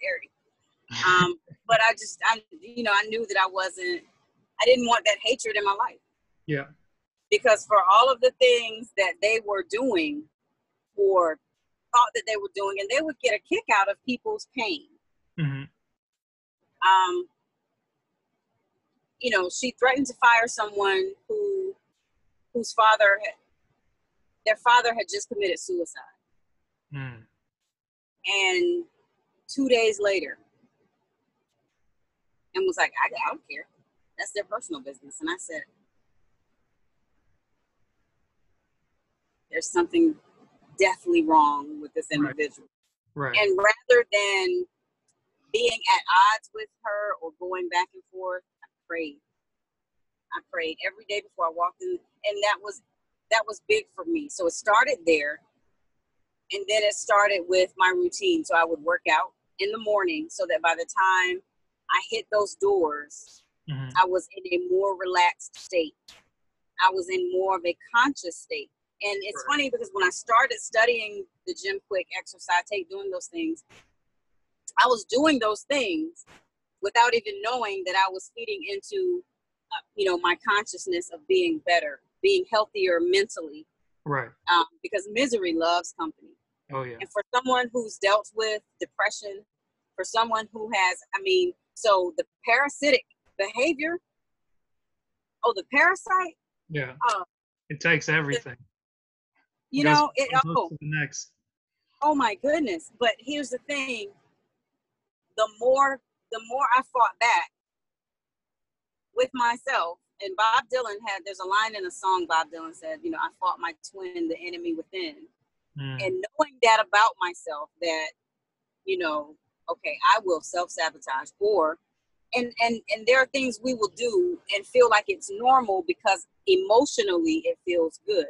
Very. But I knew that I didn't want that hatred in my life. Yeah. Because for all of the things that they were doing or thought that they were doing, and they would get a kick out of people's pain. Mm-hmm. She threatened to fire someone whose their father had just committed suicide. Mm. And 2 days later, and was like, I don't care. That's their personal business. And I said, there's something definitely wrong with this individual. Right. And rather than being at odds with her or going back and forth, I prayed every day before I walked in. And that was big for me. So it started there. And then it started with my routine. So I would work out in the morning so that by the time I hit those doors, mm-hmm. I was in a more relaxed state. I was in more of a conscious state. And it's funny because when I started studying the Gym Quick exercise, doing those things, I was doing those things without even knowing that I was feeding into, my consciousness of being better, being healthier mentally. Right. Because misery loves company. Oh, yeah. And for someone who's dealt with depression, for someone who has, so the parasitic behavior, the parasite. Yeah. It takes everything. To the next. Oh my goodness. But here's the thing. The more I fought back with myself, and Bob Dylan there's a line in a song Bob Dylan said, I fought my twin, the enemy within. And knowing that about myself, that, okay, I will self-sabotage, and there are things we will do and feel like it's normal because emotionally it feels good.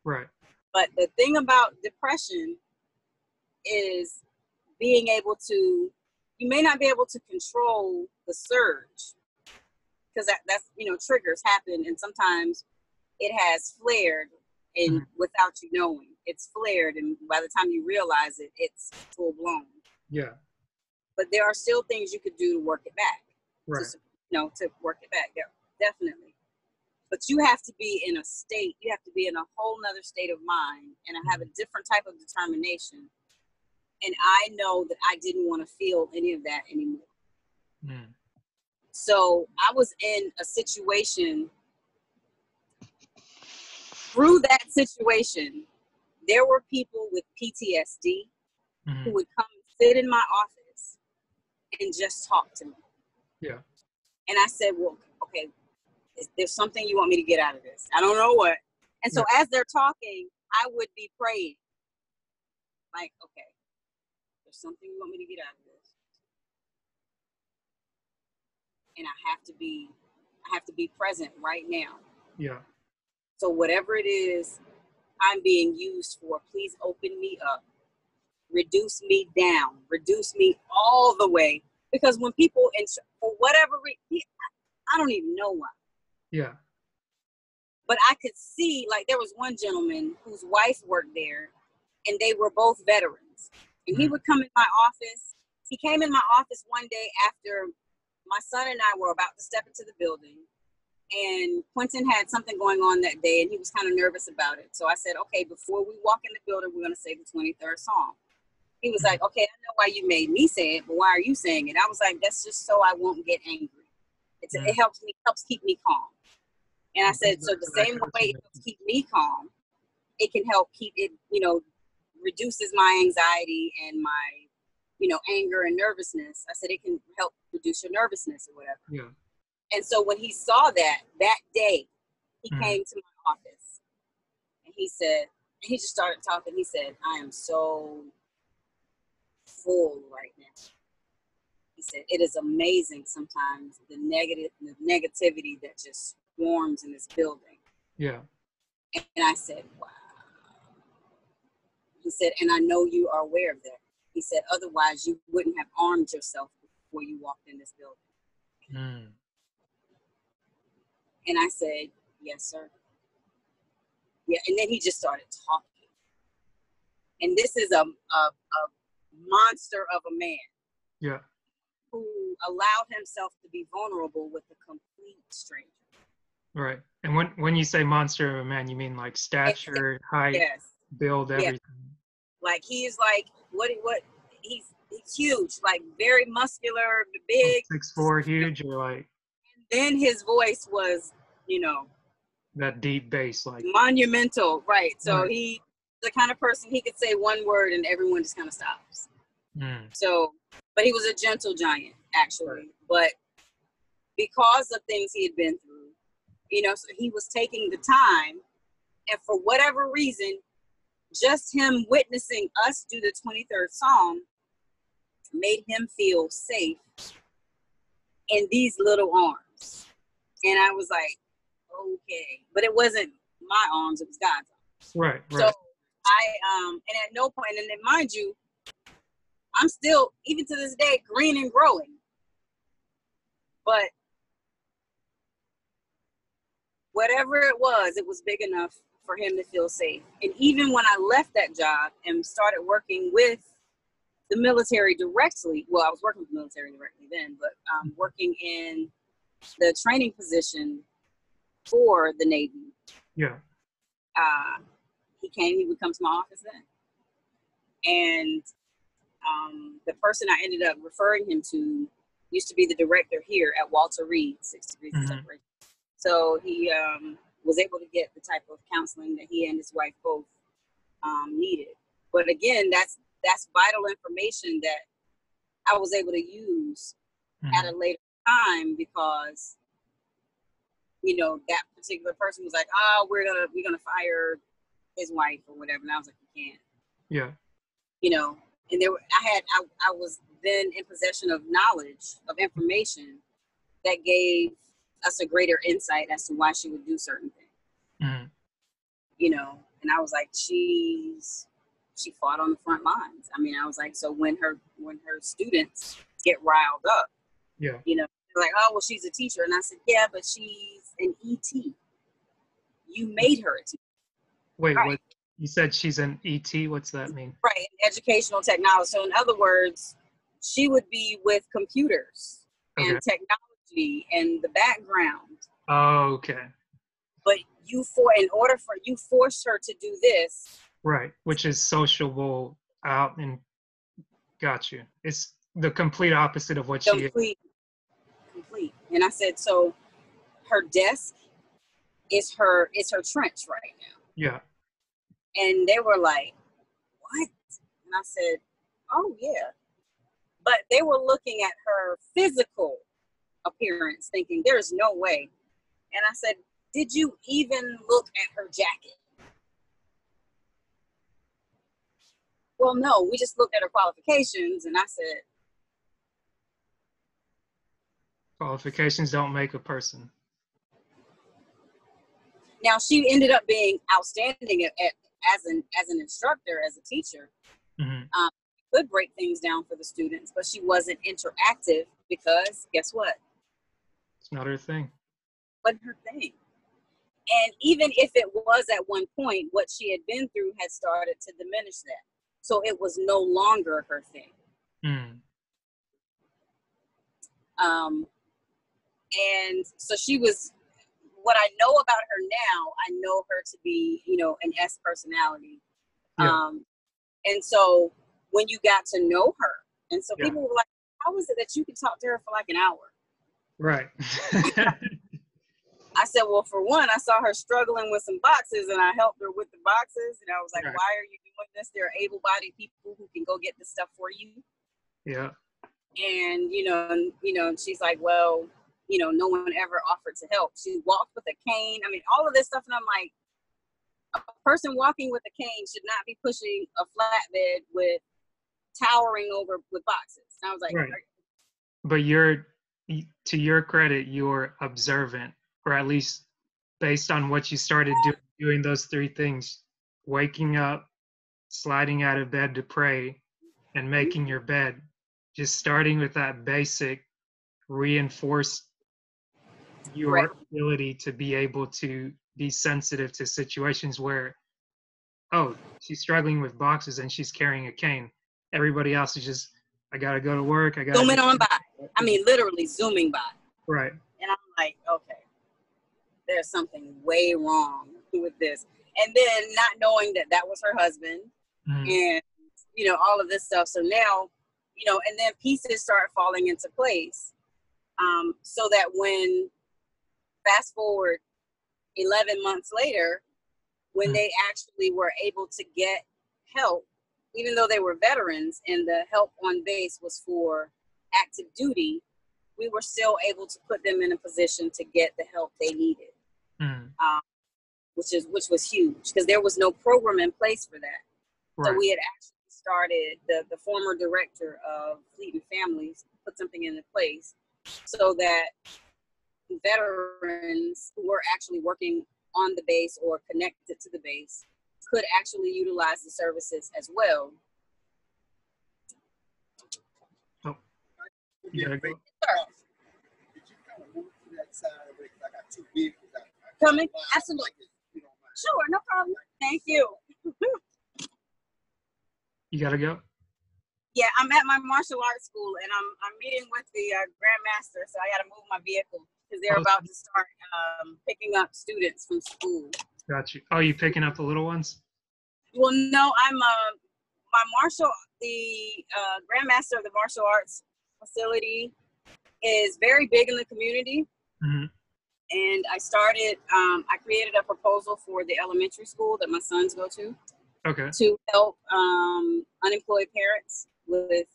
Right. But the thing about depression is being able to, you may not be able to control the surge, because that's triggers happen, and sometimes it has flared and without you knowing. It's flared, and by the time you realize it, it's full blown. Yeah. But there are still things you could do to work it back. Right. To work it back. Yeah, definitely. But you have to be in a state, you have to be in a whole nother state of mind, and I have a different type of determination. And I know that I didn't want to feel any of that anymore. Mm. So I was in a situation. Through that situation, there were people with PTSD who would come sit in my office and just talk to me. Yeah. And I said, well, okay, there's something you want me to get out of this. I don't know what. And so as they're talking, I would be praying. Like, okay, there's something you want me to get out of this. And I have to be present right now. Yeah. So whatever it is I'm being used for, please open me up. Reduce me down. Reduce me all the way. Because when people, for whatever reason, I don't even know why. Yeah. But I could see, like, there was one gentleman whose wife worked there, and they were both veterans. And he would come in my office. He came in my office one day after my son and I were about to step into the building. And Quentin had something going on that day, and he was kind of nervous about it. So I said, okay, before we walk in the building, we're going to say the 23rd Psalm. He was like, okay, I know why you made me say it, but why are you saying it? I was like, that's just so I won't get angry. It helps keep me calm. And I said, so the same way it helps keep me calm, it can help keep it, reduces my anxiety and my, anger and nervousness. I said, it can help reduce your nervousness or whatever. Yeah. And so when he saw that day, he came to my office and he just started talking. He said, I am so full right now. He said, it is amazing sometimes the negativity that just swarms in this building. Yeah. And I said, wow. He said, and I know you are aware of that. He said, otherwise you wouldn't have armed yourself before you walked in this building. And I said, yes, sir. Yeah. And then he just started talking. And this is a monster of a man. Yeah. Who allowed himself to be vulnerable with a complete stranger. Right. And when you say monster of a man, you mean like stature, height, build, everything. Like he's like what he's huge, like very muscular, big, 6'4", huge, or like. And then his voice was, that deep bass, like monumental, right? So he's the kind of person he could say one word and everyone just kind of stops. So, but he was a gentle giant, actually. But because of things he had been through, so he was taking the time, and for whatever reason, just him witnessing us do the 23rd Psalm made him feel safe in these little arms. And I was like, okay. But it wasn't my arms, it was God's arms. Right. So and at no point, and then mind you, I'm still, even to this day, green and growing. But whatever it was big enough for him to feel safe. And even when I left that job and started working with the military directly, well, I was working with the military directly then, but working in the training position for the Navy. Yeah. He would come to my office then. And the person I ended up referring him to used to be the director here at Walter Reed, 6 Degrees of Separation. So he was able to get the type of counseling that he and his wife both needed. But again, that's vital information that I was able to use at a later time because, that particular person was like, oh, we're gonna fire his wife or whatever. And I was like, you can't. Yeah. And I was then in possession of knowledge, of information that gave us a greater insight as to why she would do certain things. And I was like, she fought on the front lines. I mean, I was like, so when her students get riled up, they're like, oh, well, she's a teacher. And I said, yeah, but she's an ET. You made her a teacher. Wait, right. What? You said she's an ET? What's that mean? Right, educational technology. So in other words, she would be with computers and technology and the background. Oh, okay. But you forced her to do this. Right, which is sociable out and got you. It's the complete opposite of what she is. Complete. And I said, so her desk is her trench right now. Yeah. And they were like, what? And I said, oh, yeah. But they were looking at her physical appearance, thinking, there's no way. And I said, did you even look at her jacket? Well, no, we just looked at her qualifications. And I said, qualifications don't make a person. Now, she ended up being outstanding as an instructor, as a teacher. Could break things down for the students, but she wasn't interactive because guess what? It's not her thing. Wasn't her thing. And even if it was at one point, what she had been through had started to diminish that. So it was no longer her thing. And so she was, what I know about her now, I know her to be, an S personality. Yeah. And so when you got to know her, and so people were like, how is it that you could talk to her for like an hour? Right. I said, well, for one, I saw her struggling with some boxes, and I helped her with the boxes. And I was like, right. why are you doing this? There are able-bodied people who can go get this stuff for you. Yeah. And, and she's like, well, no one ever offered to help. She walked with a cane. I mean, all of this stuff. And I'm like, a person walking with a cane should not be pushing a flatbed with towering over with boxes. And I was like, right. But to your credit, you're observant, or at least based on what you started doing those three things: waking up, sliding out of bed to pray, and making your bed. Just starting with that basic reinforced your right. ability to be able to be sensitive to situations where, oh, she's struggling with boxes and she's carrying a cane. Everybody else is just, I gotta go to work. I gotta zooming on by. I mean, literally zooming by. Right. And I'm like, okay, there's something way wrong with this. And then not knowing that that was her husband, and all of this stuff. So now, and then pieces start falling into place. So that when fast forward 11 months later, when they actually were able to get help, even though they were veterans and the help on base was for active duty, we were still able to put them in a position to get the help they needed, which was huge, because there was no program in place for that. Right. So we had actually started, the former director of Fleet and Families put something into place so that veterans who were actually working on the base or connected to the base could actually utilize the services as well. Oh, you gotta go. Coming? Absolutely. Sure, no problem. Thank you. You gotta go? Yeah, I'm at my martial arts school, and I'm meeting with the grandmaster, so I got to move my vehicle because they're about to start picking up students from school. Got you. Oh, you picking up the little ones? Well, no, I'm the grandmaster of the martial arts facility is very big in the community. Mm-hmm. And I started, I created a proposal for the elementary school that my sons go to. Okay. To help unemployed parents with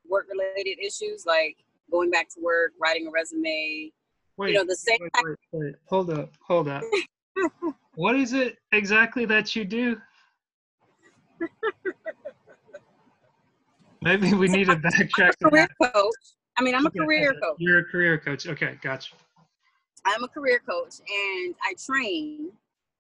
work-related issues like going back to work, writing a resume. Wait, the same. Wait. Hold up. What is it exactly that you do? Maybe we need to backtrack. I'm a career coach. I'm a career coach. You're a career coach. Okay, gotcha. I'm a career coach, and I train.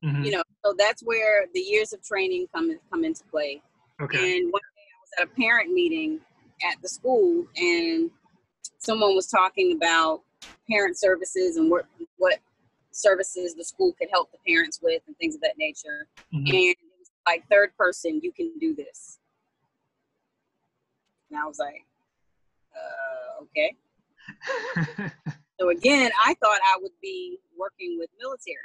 Mm-hmm. So that's where the years of training come into play. Okay. And one day I was at a parent meeting at the school, and someone was talking about parent services and what services the school could help the parents with and things of that nature. Mm-hmm. And it was like, third person, you can do this. And I was like, okay. So again, I thought I would be working with military.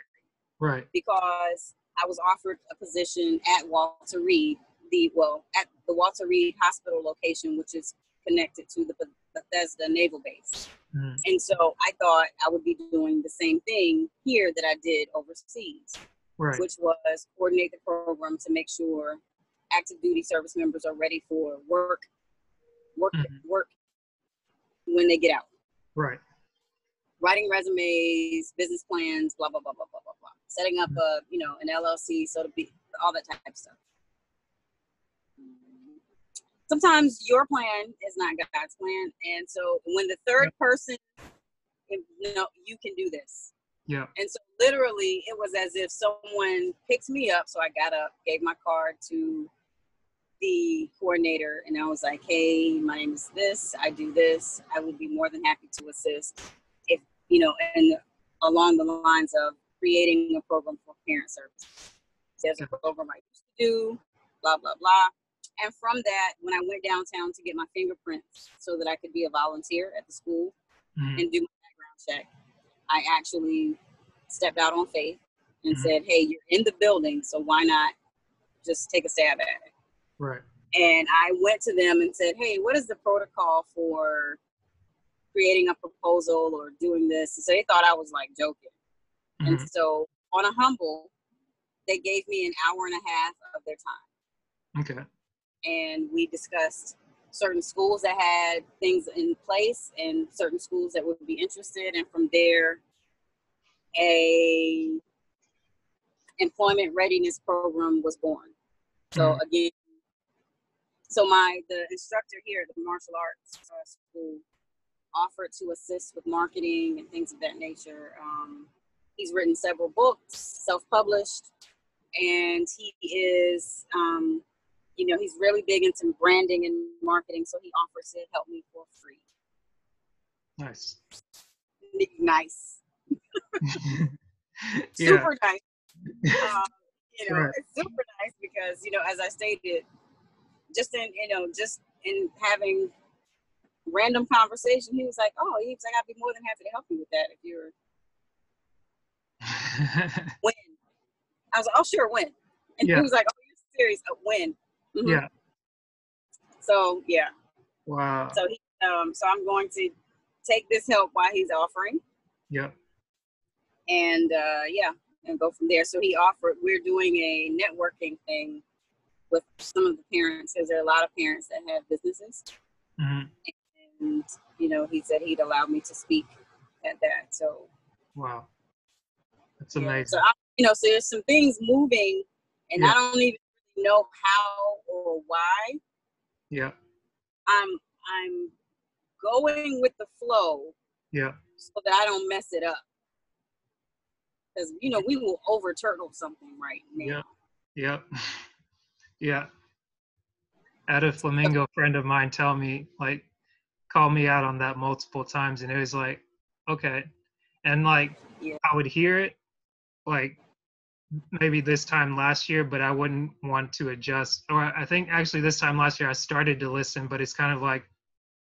Right. Because I was offered a position at Walter Reed, at the Walter Reed Hospital location, which is connected to the Bethesda Naval Base. Mm. And so I thought I would be doing the same thing here that I did overseas, right. Which was coordinate the program to make sure active duty service members are ready for work when they get out. Right. Writing resumes, business plans, blah, blah, blah, blah, blah, blah, blah. Setting up an LLC, so to be, all that type of stuff. Sometimes your plan is not God's plan. And so when the third person, you can do this. Yeah. And so literally it was as if someone picked me up. So I got up, gave my card to the coordinator, and I was like, hey, my name is this, I do this. I would be more than happy to assist if, and along the lines of creating a program for parent services. There's a program I used to do, blah, blah, blah. And from that, when I went downtown to get my fingerprints so that I could be a volunteer at the school and do my background check, I actually stepped out on faith and said, hey, you're in the building, so why not just take a stab at it? Right. And I went to them and said, hey, what is the protocol for creating a proposal or doing this? And so they thought I was like joking. And Mm-hmm. so on a humble, they gave me an hour and a half of their time. Okay. And we discussed certain schools that had things in place and certain schools that would be interested. And from there, a employment readiness program was born. So again, so the instructor here at the martial arts school offered to assist with marketing and things of that nature. He's written several books, self-published, and he is, he's really big into branding and marketing. So he offers to help me for free. Nice. Nice. Super nice. Right. It's super nice because, as I stated, just in having random conversation, he was like, I'd be more than happy to help you with that if you're when. I was like, oh, sure, when. And he was like, oh, you're serious? When? Mm-hmm. Yeah. So, yeah. Wow. So so I'm going to take this help while he's offering. Yeah. And and go from there. So we're doing a networking thing with some of the parents, because there are a lot of parents that have businesses. Mm-hmm. And, he said he'd allow me to speak at that. So, wow. That's amazing. So, so there's some things moving, and I don't even know how or why. Yeah. I'm going with the flow. Yeah. So that I don't mess it up. Because, we will over turtle something right now. Yeah. Yeah. I had a flamingo friend of mine call me out on that multiple times, and it was like, okay. And I would hear it maybe this time last year, but I wouldn't want to adjust. Or I think actually this time last year I started to listen, but it's kind of like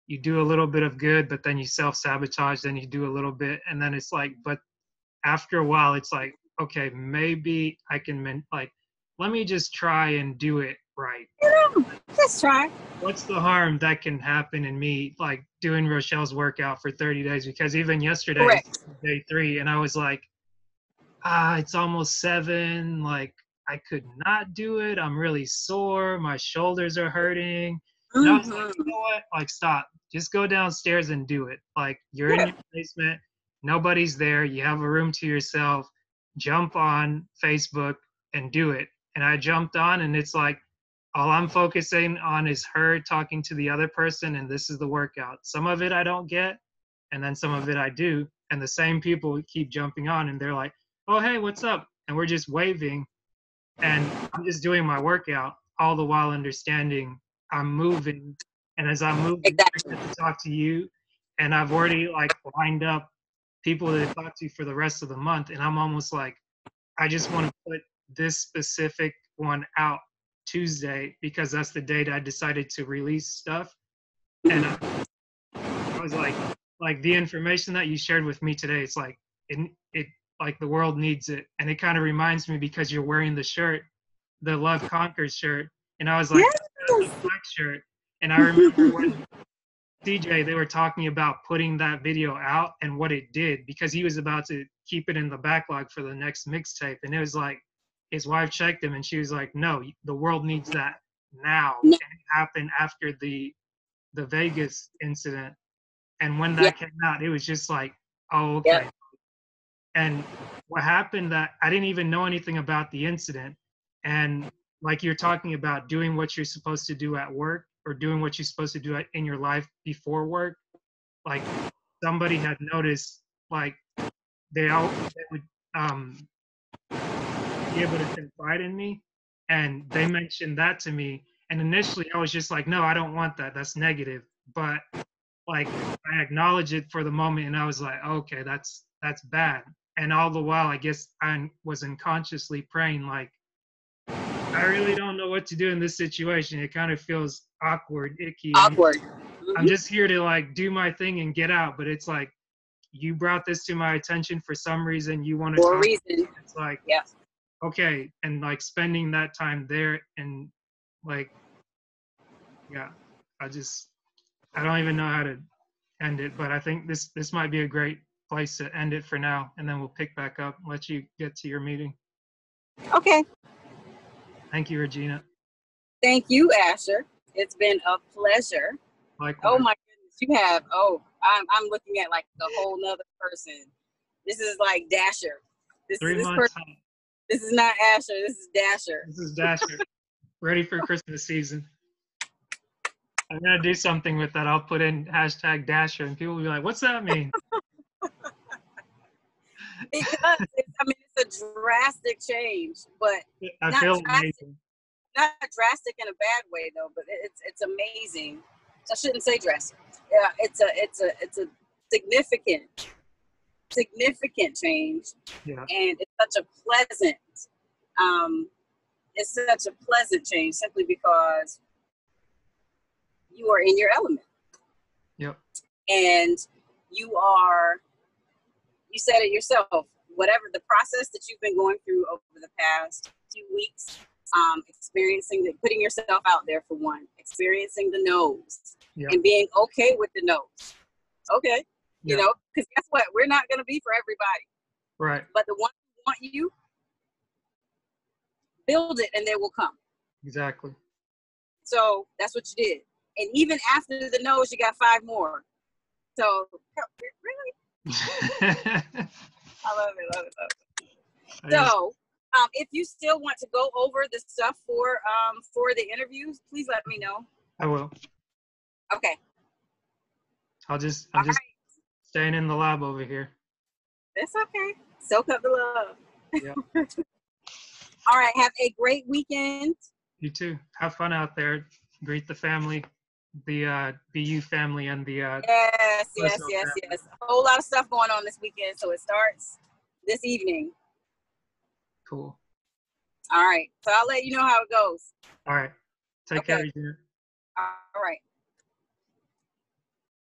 you do a little bit of good, but then you self-sabotage, then you do a little bit, and then it's like, but after a while it's like, okay, maybe I can let me just try and do it right. Just try. What's the harm that can happen in me doing Rochelle's workout for 30 days? Because even yesterday, day 3, and I was like, it's almost 7. I could not do it. I'm really sore. My shoulders are hurting. And I was like, you know what? Stop. Just go downstairs and do it. You're in your basement. Nobody's there. You have a room to yourself. Jump on Facebook and do it. And I jumped on, and it's like, all I'm focusing on is her talking to the other person, and this is the workout. Some of it I don't get, and then some of it I do. And the same people keep jumping on, and they're like, oh, hey, what's up? And we're just waving, and I'm just doing my workout, all the while understanding I'm moving. And as I'm moving, I get to talk to you, and I've already lined up people to talk to for the rest of the month. And I'm almost like, I just want to put this specific one out Tuesday because that's the date I decided to release stuff. And I was like the information that you shared with me today, it's like it the world needs it. And it kind of reminds me because you're wearing the shirt, the Love Conquers shirt, and I was like, that's a black shirt. And I remember when CJ, they were talking about putting that video out and what it did, because he was about to keep it in the backlog for the next mixtape. And it was like, his wife checked him and she was like, no, the world needs that now. And it happened after the Vegas incident. And when that came out, it was just like, oh, okay. And what happened, that I didn't even know anything about the incident. And like you're talking about doing what you're supposed to do at work, or doing what you're supposed to do in your life before work, somebody had noticed, they would be able to confide in me, and they mentioned that to me. And initially I was just like, no, I don't want that, that's negative. But I acknowledged it for the moment, and I was like, okay, that's bad. And all the while, I guess I was unconsciously praying, I really don't know what to do in this situation. It kind of feels awkward, icky. I'm just here to do my thing and get out. But it's like, you brought this to my attention for some reason. You want to talk. It's like, okay. And spending that time there, and I don't even know how to end it. But I think this might be a great place to end it for now, and then we'll pick back up, let you get to your meeting. Okay. Thank you, Regina. Thank you, Asher. It's been a pleasure. Likewise. Oh my goodness, you have. Oh, I'm looking at like a whole nother person. This is like Dasher. This is not Asher. This is Dasher. This is Dasher. Ready for Christmas season. I'm gonna do something with that. I'll put in #Dasher, and people will be like, "What's that mean?" Because it's a drastic change, but I feel amazing. Not drastic in a bad way though, but it's amazing. So I shouldn't say drastic. Yeah, it's a significant change, yeah. And it's such a pleasant change simply because you are in your element. Yep. And you said it yourself, whatever the process that you've been going through over the past few weeks, putting yourself out there for one, experiencing the no's, yep. and being okay with the no's. Okay. You know, because guess what? We're not going to be for everybody. Right. But the ones who want you, build it and they will come. Exactly. So that's what you did. And even after the no's, you got 5 more. So, really? I love it. So, if you still want to go over the stuff for the interviews, please let me know. I will. Okay. I'm just staying in the lab over here. That's okay. Soak up the love. Yeah. All right. Have a great weekend. You too. Have fun out there. Greet the family, the BU family, and the yes. A whole lot of stuff going on this weekend, so it starts this evening. Cool. All right. So I'll let you know how it goes. All right. Take care, Regina. All right.